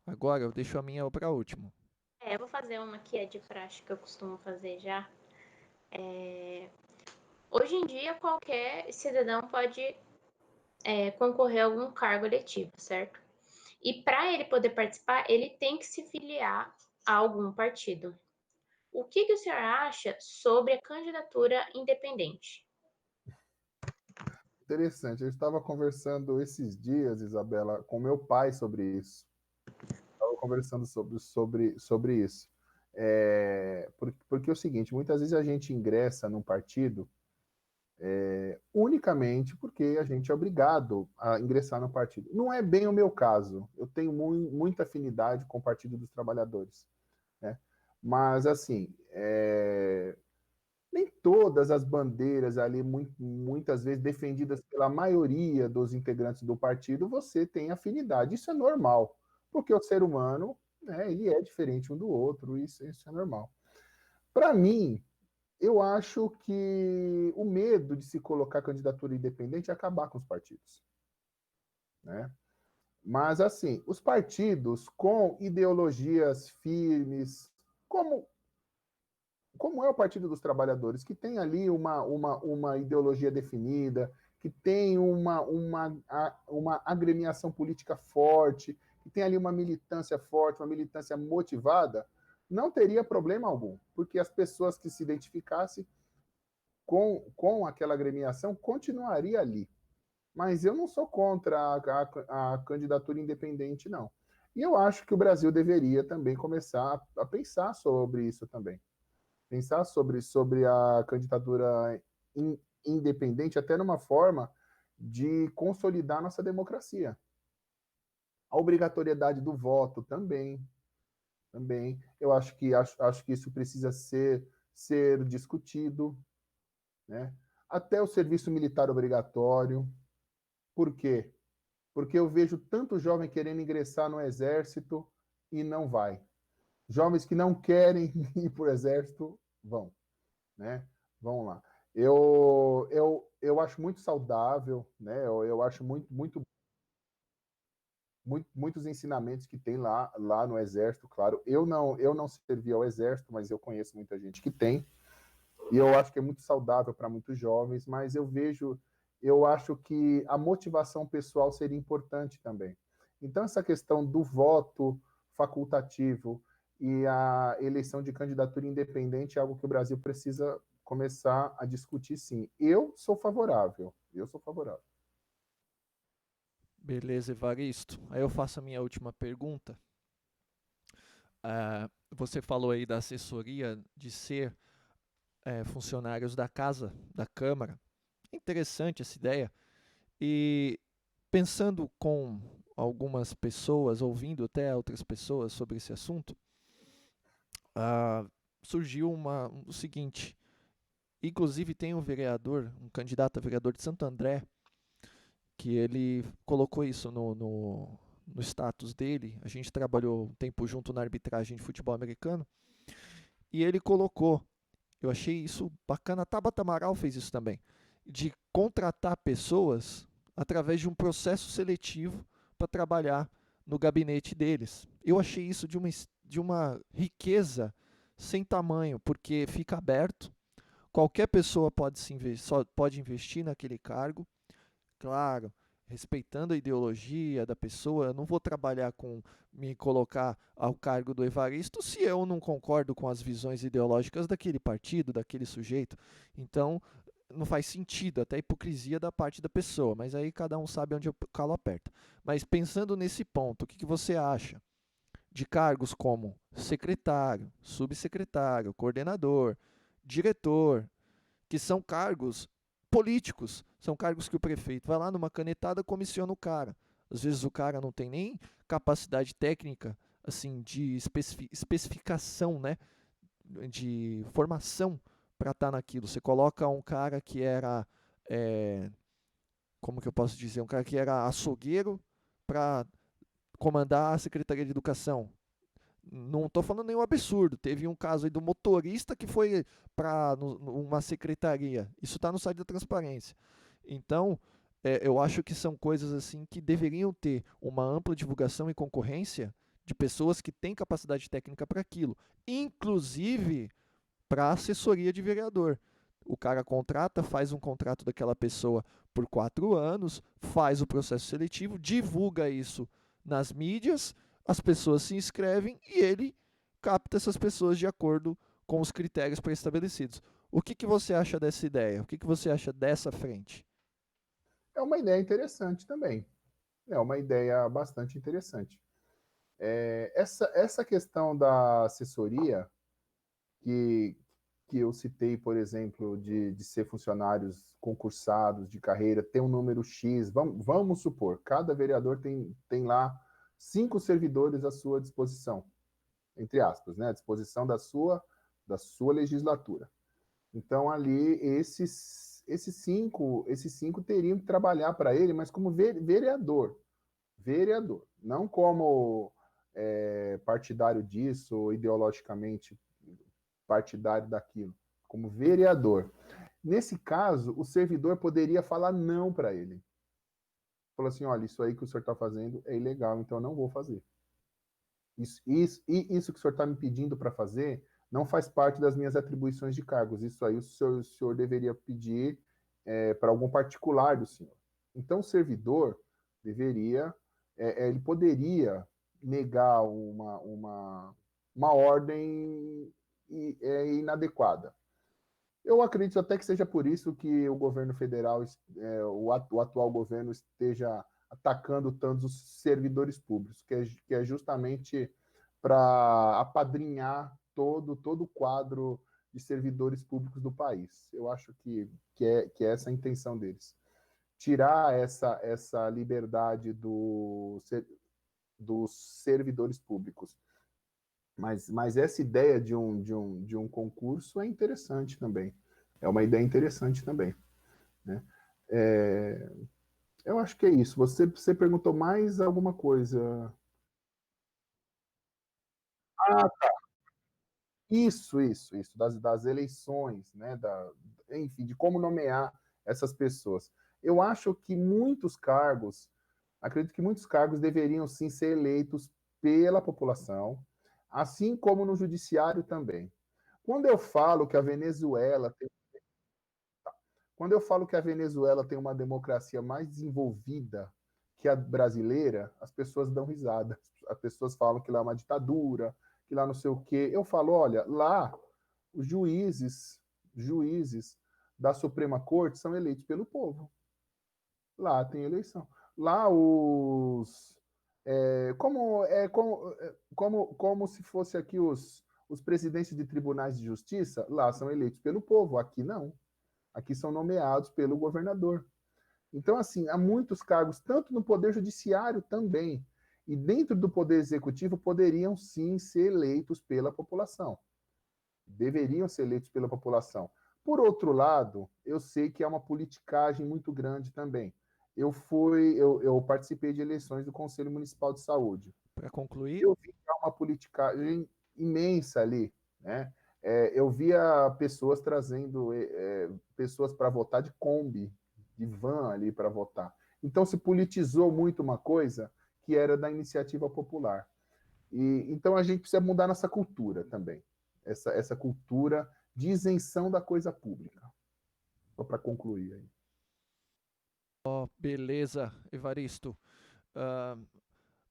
Agora eu deixo a minha para último. Eu vou fazer uma que é de praxe, que eu costumo fazer já. Hoje em dia, qualquer cidadão pode concorrer a algum cargo eletivo, certo? E para ele poder participar, ele tem que se filiar a algum partido. O que o senhor acha sobre a candidatura independente? Interessante. Eu estava conversando esses dias, Isabela, com meu pai sobre isso. Estava conversando sobre isso. Porque é o seguinte, muitas vezes a gente ingressa num partido unicamente porque a gente é obrigado a ingressar no partido. Não é bem o meu caso. Eu tenho muita afinidade com o Partido dos Trabalhadores, né? Mas, assim, nem todas as bandeiras ali, muitas vezes defendidas pela maioria dos integrantes do partido, você tem afinidade. Isso é normal, porque o ser humano, né, ele é diferente um do outro, isso é normal. Para mim, eu acho que o medo de se colocar candidatura independente é acabar com os partidos, né? Mas, assim, os partidos com ideologias firmes, como é o Partido dos Trabalhadores, que tem ali uma ideologia definida, que tem uma agremiação política forte, que tem ali uma militância forte, uma militância motivada, não teria problema algum, porque as pessoas que se identificassem com aquela agremiação continuaria ali. Mas eu não sou contra a candidatura independente, não. E eu acho que o Brasil deveria também começar a pensar sobre isso também. Pensar sobre a candidatura independente, até numa forma de consolidar nossa democracia. A obrigatoriedade do voto também. Eu acho que isso precisa ser discutido, né? Até o serviço militar obrigatório. Por quê? Porque eu vejo tanto jovem querendo ingressar no exército e não vai. Jovens que não querem ir para o exército vão, né? Vão lá. Eu acho muito saudável, né? Eu acho muitos ensinamentos que tem lá no exército, claro. Eu não servi ao exército, mas eu conheço muita gente que tem. E eu acho que é muito saudável para muitos jovens, mas eu acho que a motivação pessoal seria importante também. Então, essa questão do voto facultativo e a eleição de candidatura independente é algo que o Brasil precisa começar a discutir, sim. Eu sou favorável. Beleza, Evaristo. Aí eu faço a minha última pergunta. Você falou aí da assessoria de ser funcionários da casa, da Câmara. Interessante essa ideia. E pensando com algumas pessoas, ouvindo até outras pessoas sobre esse assunto, surgiu o seguinte. Inclusive tem um vereador, um candidato a vereador de Santo André, que ele colocou isso no status dele. A gente trabalhou um tempo junto na arbitragem de futebol americano. E ele colocou, eu achei isso bacana, a Tabata Amaral fez isso também, de contratar pessoas através de um processo seletivo para trabalhar no gabinete deles. Eu achei isso de uma riqueza sem tamanho, porque fica aberto, qualquer pessoa pode investir naquele cargo, claro, respeitando a ideologia da pessoa. Eu não vou trabalhar com me colocar ao cargo do Evaristo se eu não concordo com as visões ideológicas daquele partido, daquele sujeito. Então, não faz sentido, até hipocrisia da parte da pessoa, mas aí cada um sabe onde o calo aperta. Mas pensando nesse ponto, o que você acha de cargos como secretário, subsecretário, coordenador, diretor, que são cargos políticos, são cargos que o prefeito vai lá numa canetada comissiona o cara. Às vezes o cara não tem nem capacidade técnica, assim, de especificação, né, de formação para estar naquilo. Você coloca um cara que era, como que eu posso dizer, um cara que era açougueiro para comandar a Secretaria de Educação. Não estou falando nenhum absurdo. Teve um caso aí do motorista que foi para uma secretaria. Isso está no site da transparência. Então, eu acho que são coisas assim que deveriam ter uma ampla divulgação e concorrência de pessoas que têm capacidade técnica para aquilo, inclusive para assessoria de vereador. O cara contrata, faz um contrato daquela pessoa por 4 anos, faz o processo seletivo, divulga isso nas mídias, as pessoas se inscrevem e ele capta essas pessoas de acordo com os critérios pré-estabelecidos. O que você acha dessa ideia? O que você acha dessa frente? É uma ideia interessante também. É uma ideia bastante interessante. Essa questão da assessoria, que eu citei, por exemplo, de ser funcionários concursados de carreira, tem um número X, vamos supor, cada vereador tem lá 5 servidores à sua disposição, entre aspas, né, à disposição da sua legislatura. Então, ali, esses cinco teriam que trabalhar para ele, mas como vereador, não como partidário disso, ou ideologicamente partidário daquilo, como vereador. Nesse caso, o servidor poderia falar não para ele. Falou assim, olha, isso aí que o senhor está fazendo é ilegal, então eu não vou fazer. Isso que o senhor está me pedindo para fazer não faz parte das minhas atribuições de cargos. Isso aí o senhor deveria pedir para algum particular do senhor. Então, o servidor ele poderia negar uma ordem inadequada. Eu acredito até que seja por isso que o governo federal, o atual governo, esteja atacando tantos os servidores públicos, que é justamente para apadrinhar todo o quadro de servidores públicos do país. Eu acho que é essa a intenção deles. Tirar essa liberdade dos servidores públicos. Mas essa ideia de um concurso é interessante também. É uma ideia interessante também. Né? Eu acho que é isso. Você perguntou mais alguma coisa? Ah, isso, das eleições, né? Enfim, de como nomear essas pessoas. Eu acho que acredito que muitos cargos deveriam sim ser eleitos pela população, assim como no judiciário também. Quando eu falo que a Venezuela tem, quando eu falo que a Venezuela tem uma democracia mais desenvolvida que a brasileira, as pessoas dão risada. As pessoas falam que lá é uma ditadura, que lá não sei o quê. Eu falo, olha, lá os juízes da Suprema Corte são eleitos pelo povo. Lá tem eleição. Lá os como se fosse aqui os presidentes de tribunais de justiça, lá são eleitos pelo povo, aqui não. Aqui são nomeados pelo governador. Então, assim, há muitos cargos, tanto no Poder Judiciário também, e dentro do Poder Executivo, poderiam sim ser eleitos pela população. Deveriam ser eleitos pela população. Por outro lado, eu sei que é uma politicagem muito grande também. Eu participei de eleições do Conselho Municipal de Saúde. Para concluir, Eu vi que há uma politicagem imensa ali, né? Eu via pessoas trazendo pessoas para votar de Kombi, de van ali para votar. Então se politizou muito uma coisa que era da iniciativa popular. Então a gente precisa mudar nossa cultura também, essa cultura de isenção da coisa pública. Só para concluir aí. beleza, Evaristo. Ah,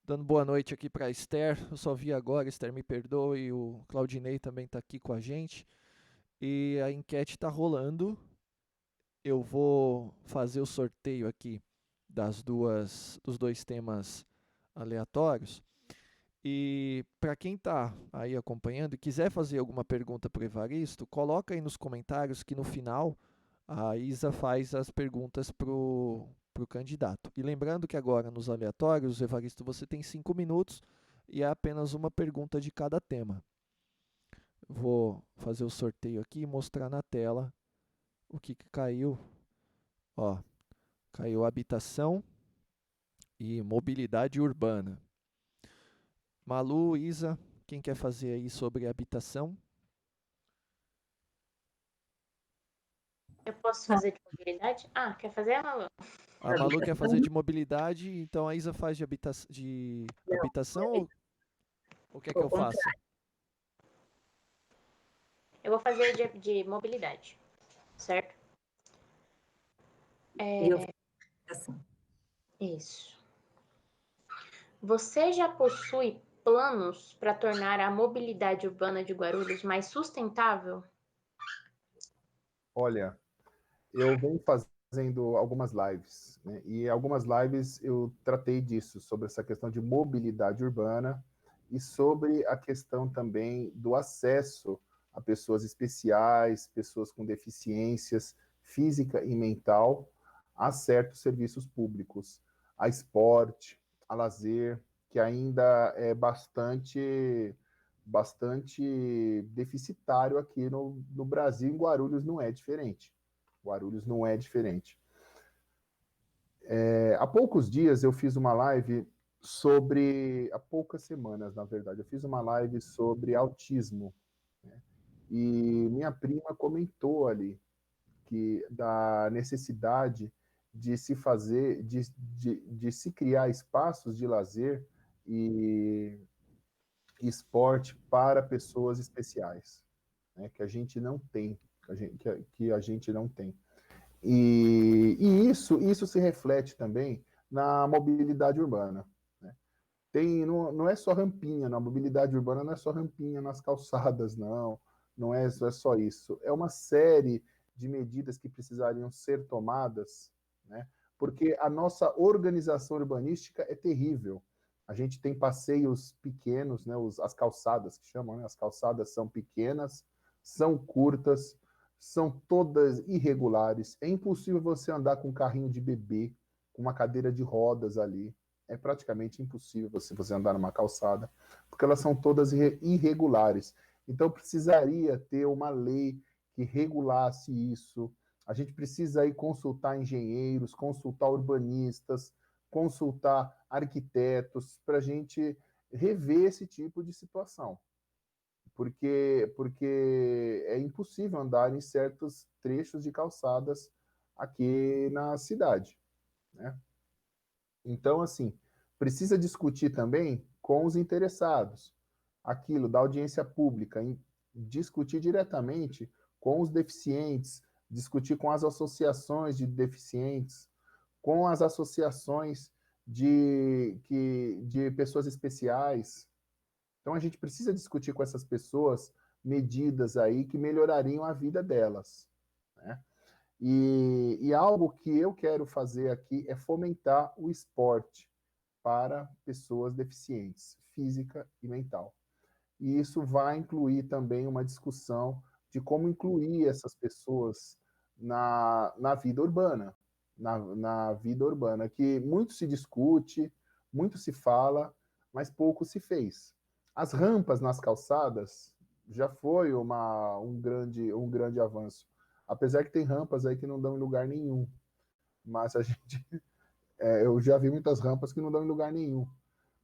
dando boa noite aqui para Esther. Eu só vi agora, Esther, me perdoe. O Claudinei também está aqui com a gente. E a enquete está rolando. Eu vou fazer o sorteio aqui dos dois temas aleatórios. E para quem está aí acompanhando e quiser fazer alguma pergunta para o Evaristo, coloca aí nos comentários que no final a Isa faz as perguntas para o candidato. E lembrando que agora nos aleatórios, Evaristo, você tem 5 minutos e é apenas uma pergunta de cada tema. Vou fazer o sorteio aqui e mostrar na tela o que caiu. Ó, caiu habitação e mobilidade urbana. Malu, Isa, quem quer fazer aí sobre habitação? Eu posso fazer de mobilidade? Ah, quer fazer, Malu? A Malu quer fazer de mobilidade, então a Isa faz de habitação ou quer que eu faça? Eu vou fazer de mobilidade, certo? E eu assim. Isso. Você já possui planos para tornar a mobilidade urbana de Guarulhos mais sustentável? Olha, eu venho fazendo algumas lives, né? E algumas lives eu tratei disso, sobre essa questão de mobilidade urbana e sobre a questão também do acesso a pessoas especiais, pessoas com deficiências física e mental, a certos serviços públicos, a esporte, a lazer, que ainda é bastante deficitário aqui no Brasil, em Guarulhos não é diferente. Guarulhos não é diferente. Há poucos dias eu fiz uma live há poucas semanas, na verdade, eu fiz uma live sobre autismo. Né? E minha prima comentou ali da necessidade de se fazer, de se criar espaços de lazer e esporte para pessoas especiais, né? Que a gente não tem, que a gente não tem. E isso se reflete também na mobilidade urbana. Né? Não é só rampinha, na mobilidade urbana não é só rampinha nas calçadas, não. não é só isso, é uma série de medidas que precisariam ser tomadas, né? Porque a nossa organização urbanística é terrível. A gente tem passeios pequenos, né? As calçadas que chamam, né? As calçadas são pequenas, são curtas, são todas irregulares. É impossível você andar com um carrinho de bebê, com uma cadeira de rodas ali. É praticamente impossível você andar numa calçada, porque elas são todas irregulares. Então precisaria ter uma lei que regulasse isso. A gente precisa aí consultar engenheiros, consultar urbanistas, consultar arquitetos para a gente rever esse tipo de situação. Porque é impossível andar em certos trechos de calçadas aqui na cidade, né? Então, assim, precisa discutir também com os interessados, aquilo da audiência pública, discutir diretamente com os deficientes, discutir com as associações de deficientes, com as associações de pessoas especiais. Então, a gente precisa discutir com essas pessoas medidas aí que melhorariam a vida delas, né? E algo que eu quero fazer aqui é fomentar o esporte para pessoas deficientes, física e mental. E isso vai incluir também uma discussão de como incluir essas pessoas na vida urbana, na vida urbana, que muito se discute, muito se fala, mas pouco se fez. As rampas nas calçadas já foi um grande avanço, apesar que tem rampas aí que não dão em lugar nenhum, mas a gente, eu já vi muitas rampas que não dão em lugar nenhum,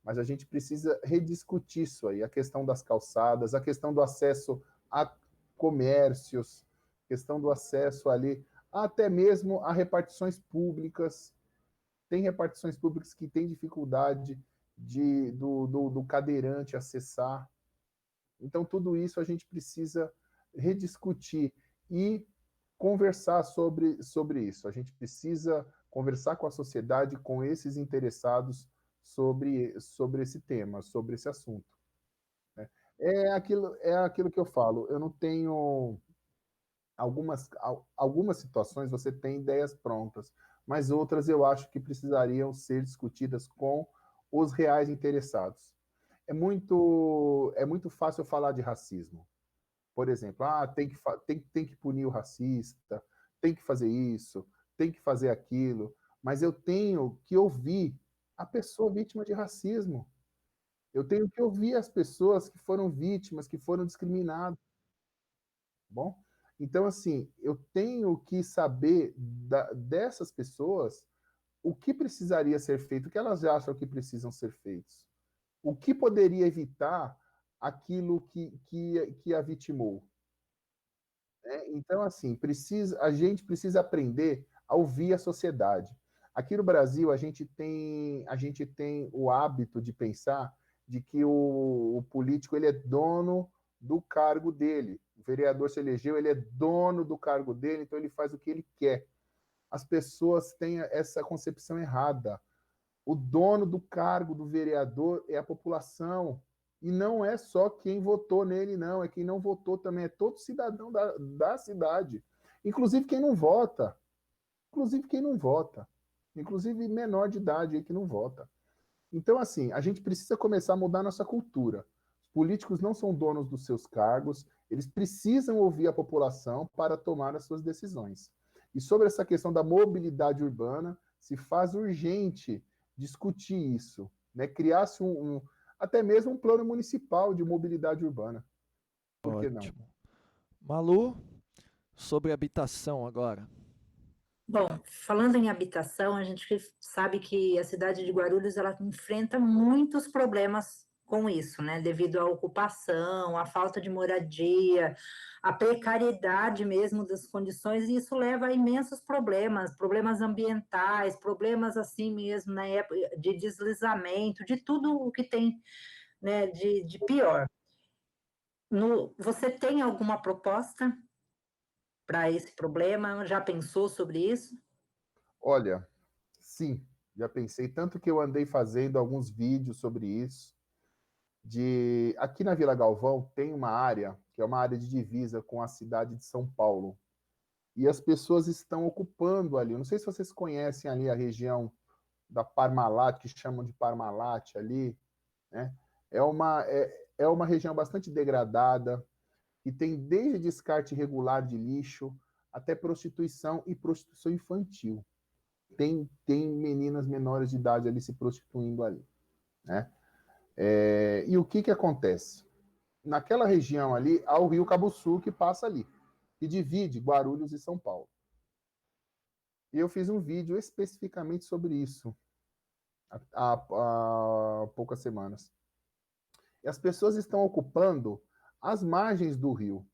mas a gente precisa rediscutir isso aí, a questão das calçadas, a questão do acesso a comércios, questão do acesso ali, até mesmo a repartições públicas. Tem repartições públicas que têm dificuldade do cadeirante acessar. Então, tudo isso a gente precisa rediscutir e conversar sobre isso. A gente precisa conversar com a sociedade, com esses interessados sobre esse tema, sobre esse assunto, né? É aquilo que eu falo. Eu não tenho algumas situações você tem ideias prontas, mas outras eu acho que precisariam ser discutidas com os reais interessados. É muito fácil falar de racismo. Por exemplo, tem que punir o racista, tem que fazer isso, tem que fazer aquilo, mas eu tenho que ouvir a pessoa vítima de racismo. Eu tenho que ouvir as pessoas que foram vítimas, que foram discriminadas, tá bom? Então, assim, eu tenho que saber dessas pessoas o que precisaria ser feito, o que elas acham que precisam ser feitos, o que poderia evitar aquilo que a vitimou, né? Então, assim, a gente precisa aprender a ouvir a sociedade. Aqui no Brasil, a gente tem o hábito de pensar de que o político ele é dono do cargo dele. O vereador se elegeu, ele é dono do cargo dele, então ele faz o que ele quer. As pessoas têm essa concepção errada. O dono do cargo do vereador é a população. E não é só quem votou nele, não. É quem não votou também. É todo cidadão da cidade. Inclusive quem não vota. Inclusive quem não vota. Inclusive menor de idade aí que não vota. Então, assim, a gente precisa começar a mudar nossa cultura. Os políticos não são donos dos seus cargos. Eles precisam ouvir a população para tomar as suas decisões. E sobre essa questão da mobilidade urbana, se faz urgente discutir isso, né? Criar-se até mesmo um plano municipal de mobilidade urbana. Por que não? Ótimo. Malu, sobre habitação agora. Bom, falando em habitação, a gente sabe que a cidade de Guarulhos ela enfrenta muitos problemas com isso, né? Devido à ocupação, à falta de moradia, à precariedade mesmo das condições, e isso leva a imensos problemas, problemas ambientais, problemas assim mesmo, na época de deslizamento, de tudo o que tem, né, de pior. Você tem alguma proposta para esse problema? Já pensou sobre isso? Olha, sim, já pensei, tanto que eu andei fazendo alguns vídeos sobre isso. Aqui na Vila Galvão tem uma área que é uma área de divisa com a cidade de São Paulo. E as pessoas estão ocupando ali. Eu não sei se vocês conhecem ali a região da Parmalat, que chamam de Parmalat ali, né? É uma região bastante degradada, que tem desde descarte irregular de lixo até prostituição e prostituição infantil. Tem meninas menores de idade ali se prostituindo ali, né? E o que acontece? Naquela região ali, há o rio Cabuçu que passa ali, que divide Guarulhos e São Paulo. E eu fiz um vídeo especificamente sobre isso há poucas semanas. E as pessoas estão ocupando as margens do rio.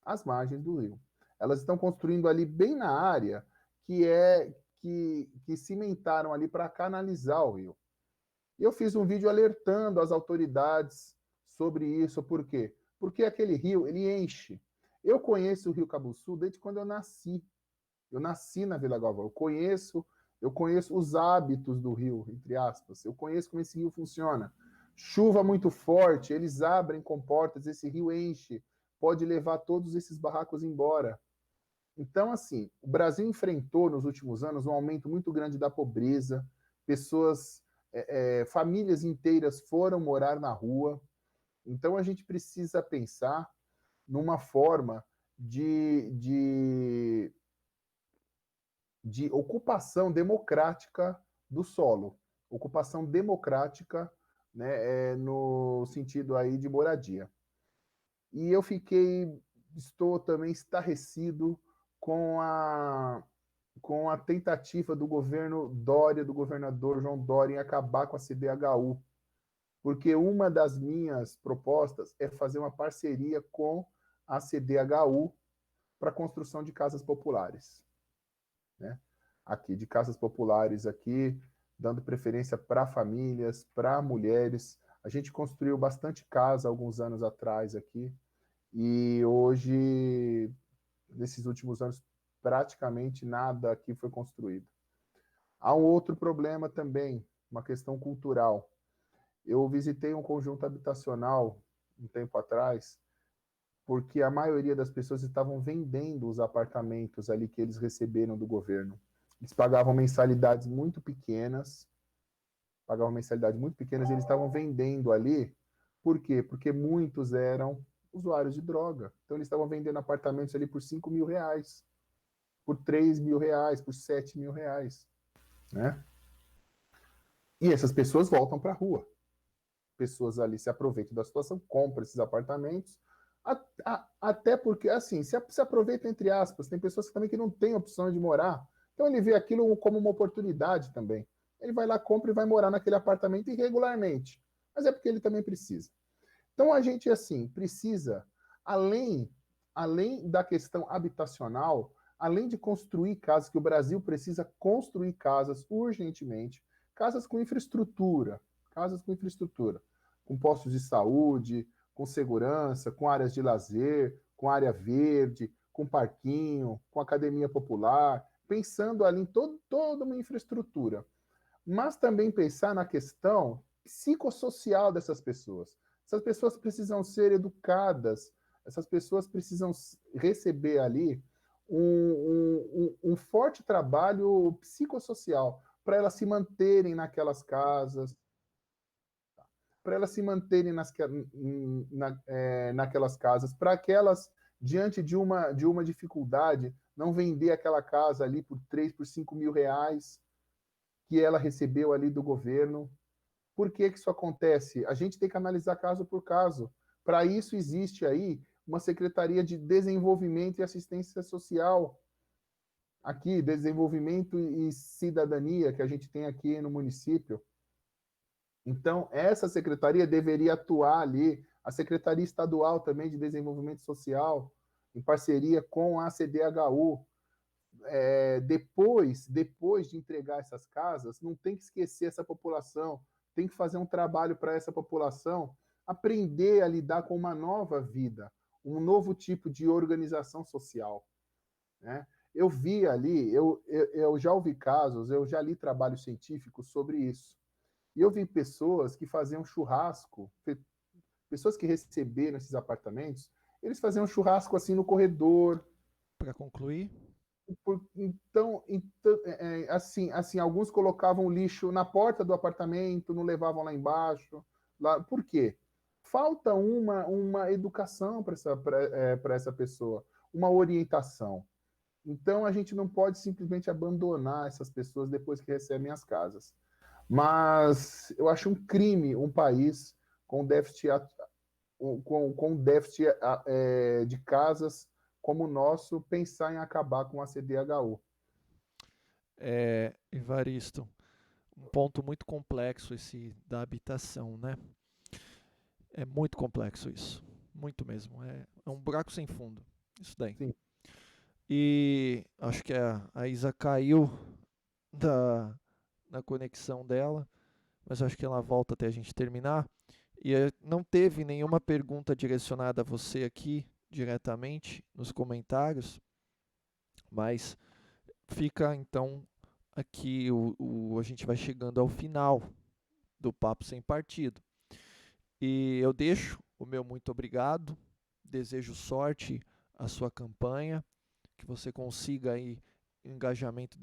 As margens do rio. Elas estão construindo ali bem na área que cimentaram ali para canalizar o rio. E eu fiz um vídeo alertando as autoridades sobre isso. Por quê? Porque aquele rio, ele enche. Eu conheço o Rio Cabuçu desde quando eu nasci. Eu nasci na Vila Galvão. Eu conheço os hábitos do rio, entre aspas. Eu conheço como esse rio funciona. Chuva muito forte, eles abrem comportas, esse rio enche, pode levar todos esses barracos embora. Então, assim, o Brasil enfrentou nos últimos anos um aumento muito grande da pobreza, famílias inteiras foram morar na rua. Então, a gente precisa pensar numa forma de ocupação democrática do solo, ocupação democrática, né, no sentido aí de moradia. E eu estou também estarrecido com a tentativa do governo Dória, do governador João Dória, em acabar com a CDHU, porque uma das minhas propostas é fazer uma parceria com a CDHU para a construção de casas populares, né? Aqui, de casas populares aqui, dando preferência para famílias, para mulheres. A gente construiu bastante casa alguns anos atrás aqui, e hoje, nesses últimos anos, praticamente nada aqui foi construído. Há um outro problema também, uma questão cultural. Eu visitei um conjunto habitacional um tempo atrás, porque a maioria das pessoas estavam vendendo os apartamentos ali que eles receberam do governo. Eles pagavam mensalidades muito pequenas, e eles estavam vendendo ali. Por quê? Porque muitos eram usuários de droga. Então eles estavam vendendo apartamentos ali por R$ 5.000, por R$ 3.000, por R$ 7.000, né? E essas pessoas voltam para a rua. Pessoas ali se aproveitam da situação, compram esses apartamentos, até porque, assim, se aproveita entre aspas, tem pessoas também que não têm opção de morar, então ele vê aquilo como uma oportunidade também. Ele vai lá, compra e vai morar naquele apartamento irregularmente, mas é porque ele também precisa. Então a gente, assim, precisa, além da questão habitacional, além de construir casas, que o Brasil precisa construir casas urgentemente, casas com infraestrutura, com postos de saúde, com segurança, com áreas de lazer, com área verde, com parquinho, com academia popular, pensando ali em toda uma infraestrutura. Mas também pensar na questão psicossocial dessas pessoas. Essas pessoas precisam ser educadas, essas pessoas precisam receber ali um forte trabalho psicossocial para elas se manterem naquelas casas, naquelas casas, para que elas, diante de uma dificuldade, não vender aquela casa ali por 5 mil reais que ela recebeu ali do governo. Por que isso acontece? A gente tem que analisar caso por caso. Para isso existe aí uma Secretaria de Desenvolvimento e Assistência Social, aqui, Desenvolvimento e Cidadania, que a gente tem aqui no município. Então, essa secretaria deveria atuar ali, a Secretaria Estadual também de Desenvolvimento Social, em parceria com a CDHU. Depois de entregar essas casas, não tem que esquecer essa população, tem que fazer um trabalho para essa população aprender a lidar com uma nova vida, um novo tipo de organização social, né? Eu vi ali, eu já ouvi casos, eu já li trabalhos científicos sobre isso. E eu vi pessoas que faziam churrasco, pessoas que receberam esses apartamentos, Eles faziam churrasco assim no corredor. Para concluir, Assim, alguns colocavam lixo na porta do apartamento, não levavam lá embaixo. Por quê? Falta uma educação para essa pessoa, uma orientação. Então, a gente não pode simplesmente abandonar essas pessoas depois que recebem as casas. Mas eu acho um crime um país com déficit, de casas como o nosso pensar em acabar com a CDHU. Evaristo, um ponto muito complexo esse da habitação, né? É muito complexo isso, muito mesmo. É um buraco sem fundo, isso daí. Sim. E acho que a Isa caiu na conexão dela, mas acho que ela volta até a gente terminar. E não teve nenhuma pergunta direcionada a você aqui diretamente nos comentários, mas fica então aqui a gente vai chegando ao final do Papo Sem Partido. E eu deixo o meu muito obrigado, desejo sorte à sua campanha, que você consiga aí o engajamento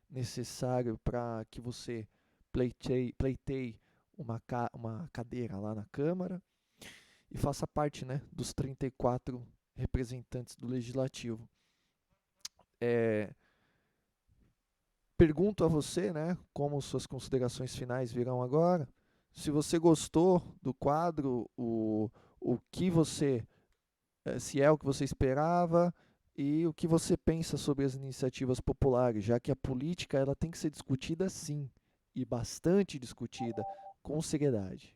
necessário para que você pleiteie uma cadeira lá na Câmara e faça parte, né, dos 34 representantes do Legislativo. Pergunto a você, né, como suas considerações finais virão agora. Se você gostou do quadro, o que você, se é o que você esperava e o que você pensa sobre as iniciativas populares, já que a política ela tem que ser discutida sim, e bastante discutida, com seriedade.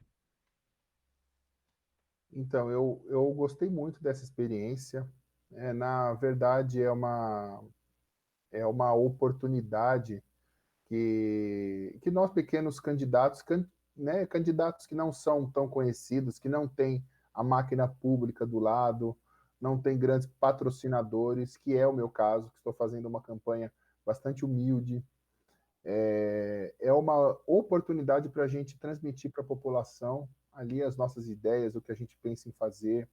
Então, eu gostei muito dessa experiência. Na verdade, é uma oportunidade que nós pequenos candidatos, né, candidatos que não são tão conhecidos, que não têm a máquina pública do lado, não tem grandes patrocinadores, que é o meu caso, que estou fazendo uma campanha bastante humilde. É uma oportunidade para a gente transmitir para a população ali as nossas ideias, o que a gente pensa em fazer,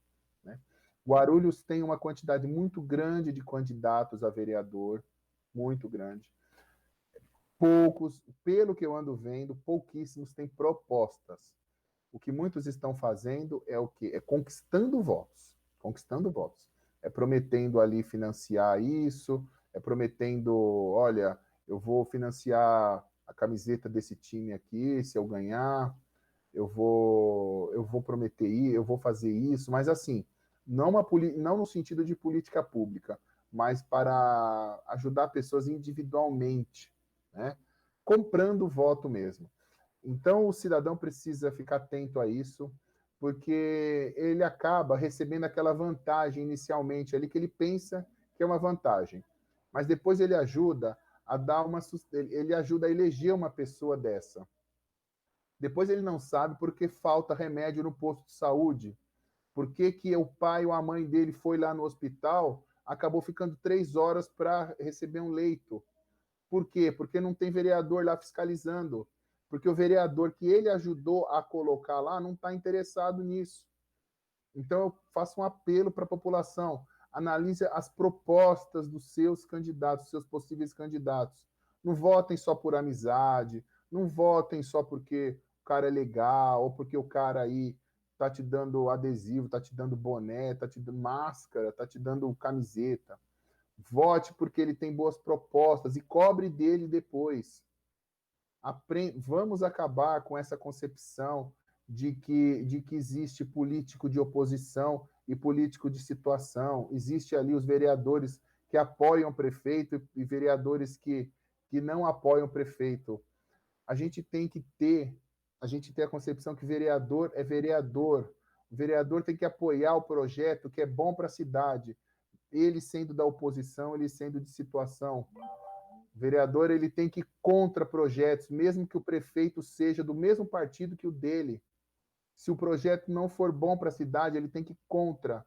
né? Guarulhos tem uma quantidade muito grande de candidatos a vereador, muito grande. Poucos, pelo que eu ando vendo, pouquíssimos têm propostas. O que muitos estão fazendo é o quê? É conquistando votos. Conquistando votos. É prometendo ali financiar isso, é prometendo, olha, eu vou financiar a camiseta desse time aqui, se eu ganhar, eu vou prometer isso, eu vou fazer isso, mas assim, não no sentido de política pública, mas para ajudar pessoas individualmente, né? Comprando voto mesmo. Então, o cidadão precisa ficar atento a isso, porque ele acaba recebendo aquela vantagem inicialmente ali que ele pensa que é uma vantagem, mas depois ele ajuda ele ajuda a eleger uma pessoa dessa. Depois ele não sabe porque falta remédio no posto de saúde, por que o pai ou a mãe dele foi lá no hospital, acabou ficando 3 horas para receber um leito. Por quê? Porque não tem vereador lá fiscalizando. Porque o vereador que ele ajudou a colocar lá não está interessado nisso. Então eu faço um apelo para a população. Analise as propostas dos seus candidatos, seus possíveis candidatos. Não votem só por amizade, não votem só porque o cara é legal, ou porque o cara aí tá te dando adesivo, tá te dando boné, tá te dando máscara, tá te dando camiseta. Vote porque ele tem boas propostas e cobre dele depois. Vamos acabar com essa concepção de que existe político de oposição e político de situação. Existe ali os vereadores que apoiam o prefeito e vereadores que não apoiam o prefeito. A gente tem que ter a concepção que vereador é vereador. O vereador tem que apoiar o projeto que é bom para a cidade. Ele sendo da oposição, ele sendo de situação. O vereador ele tem que ir contra projetos, mesmo que o prefeito seja do mesmo partido que o dele. Se o projeto não for bom para a cidade, ele tem que ir contra.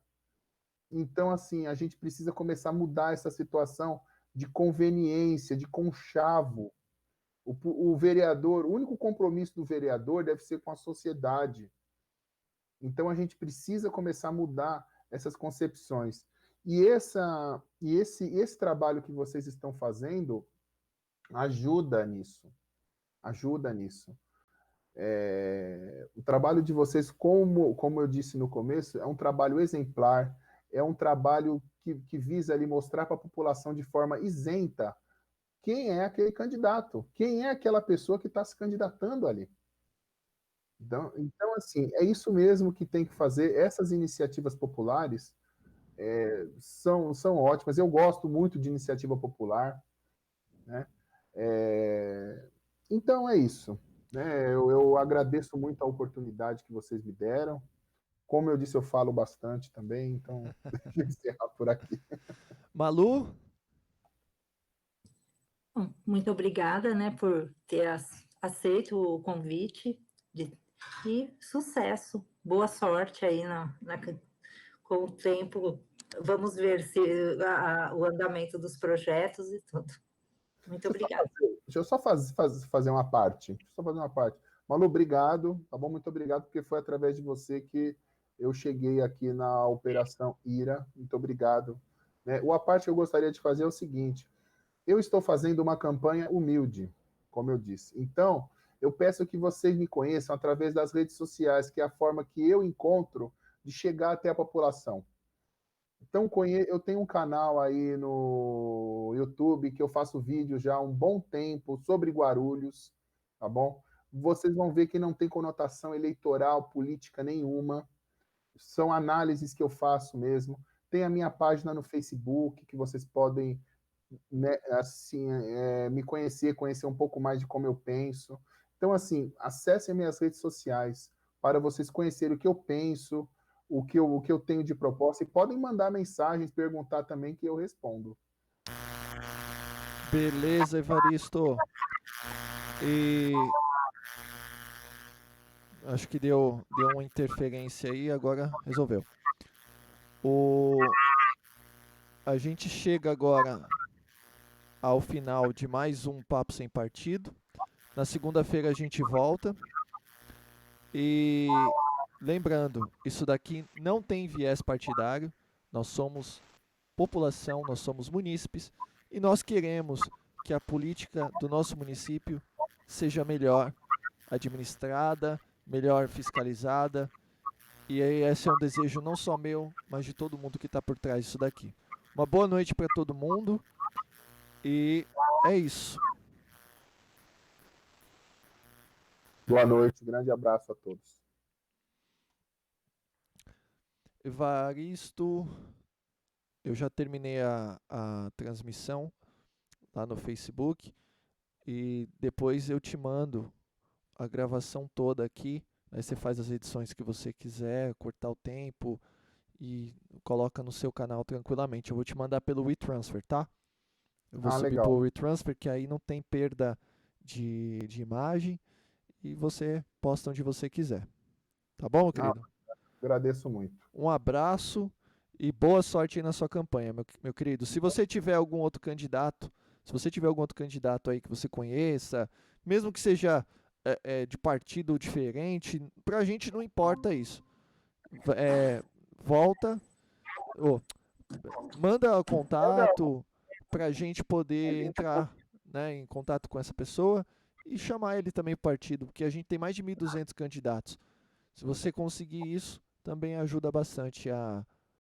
Então, assim, a gente precisa começar a mudar essa situação de conveniência, de conchavo. O vereador, o único compromisso do vereador deve ser com a sociedade. Então, a gente precisa começar a mudar essas concepções. Esse trabalho que vocês estão fazendo ajuda nisso. Ajuda nisso. O trabalho de vocês, como eu disse no começo, é um trabalho exemplar, é um trabalho que visa ali mostrar para a população de forma isenta quem é aquele candidato, quem é aquela pessoa que está se candidatando ali. Então, assim, é isso mesmo que tem que fazer. Essas iniciativas populares são ótimas. Eu gosto muito de iniciativa popular, né? Então é isso. Né? Eu agradeço muito a oportunidade que vocês me deram. Como eu disse, eu falo bastante também, então deixa eu encerrar por aqui. Malu? Bom, muito obrigada, né, por ter aceito o convite e sucesso. Boa sorte aí com o tempo. Vamos ver se o andamento dos projetos e tudo. Muito obrigada. Deixa eu só fazer uma parte. Deixa eu só fazer uma parte. Malu, obrigado, tá bom? Muito obrigado, porque foi através de você que eu cheguei aqui na Operação Ira. Muito obrigado. Né? A parte que eu gostaria de fazer é o seguinte: eu estou fazendo uma campanha humilde, como eu disse. Então, eu peço que vocês me conheçam através das redes sociais, que é a forma que eu encontro de chegar até a população. Então, eu tenho um canal aí no YouTube que eu faço vídeo já há um bom tempo sobre Guarulhos, tá bom? Vocês vão ver que não tem conotação eleitoral, política nenhuma. São análises que eu faço mesmo. Tem a minha página no Facebook, que vocês podem, né, assim, me conhecer um pouco mais de como eu penso. Então, assim, acessem minhas redes sociais para vocês conhecerem o que eu penso, o que eu tenho de proposta, e podem mandar mensagens, perguntar também, que eu respondo. Beleza, Evaristo. E acho que deu uma interferência aí, agora resolveu. A gente chega agora ao final de mais um Papo Sem Partido. Na segunda-feira a gente volta. E lembrando, isso daqui não tem viés partidário. Nós somos população, nós somos munícipes e nós queremos que a política do nosso município seja melhor administrada, melhor fiscalizada. E aí esse é um desejo não só meu, mas de todo mundo que está por trás disso daqui. Uma boa noite para todo mundo e é isso. Boa noite, grande abraço a todos. Evaristo, eu já terminei a transmissão lá no Facebook e depois eu te mando a gravação toda aqui. Aí você faz as edições que você quiser, cortar o tempo e coloca no seu canal tranquilamente. Eu vou te mandar pelo WeTransfer, tá? Eu vou subir legal. pelo WeTransfer, que aí não tem perda de imagem e você posta onde você quiser. Tá bom, meu querido? Agradeço muito. Um abraço e boa sorte aí na sua campanha, meu querido. Se você tiver algum outro candidato, aí que você conheça, mesmo que seja de partido diferente, pra gente não importa isso. Volta, manda contato pra gente poder entrar, né, em contato com essa pessoa e chamar ele também pro partido, porque a gente tem mais de 1.200 candidatos. Se você conseguir isso, também ajuda bastante a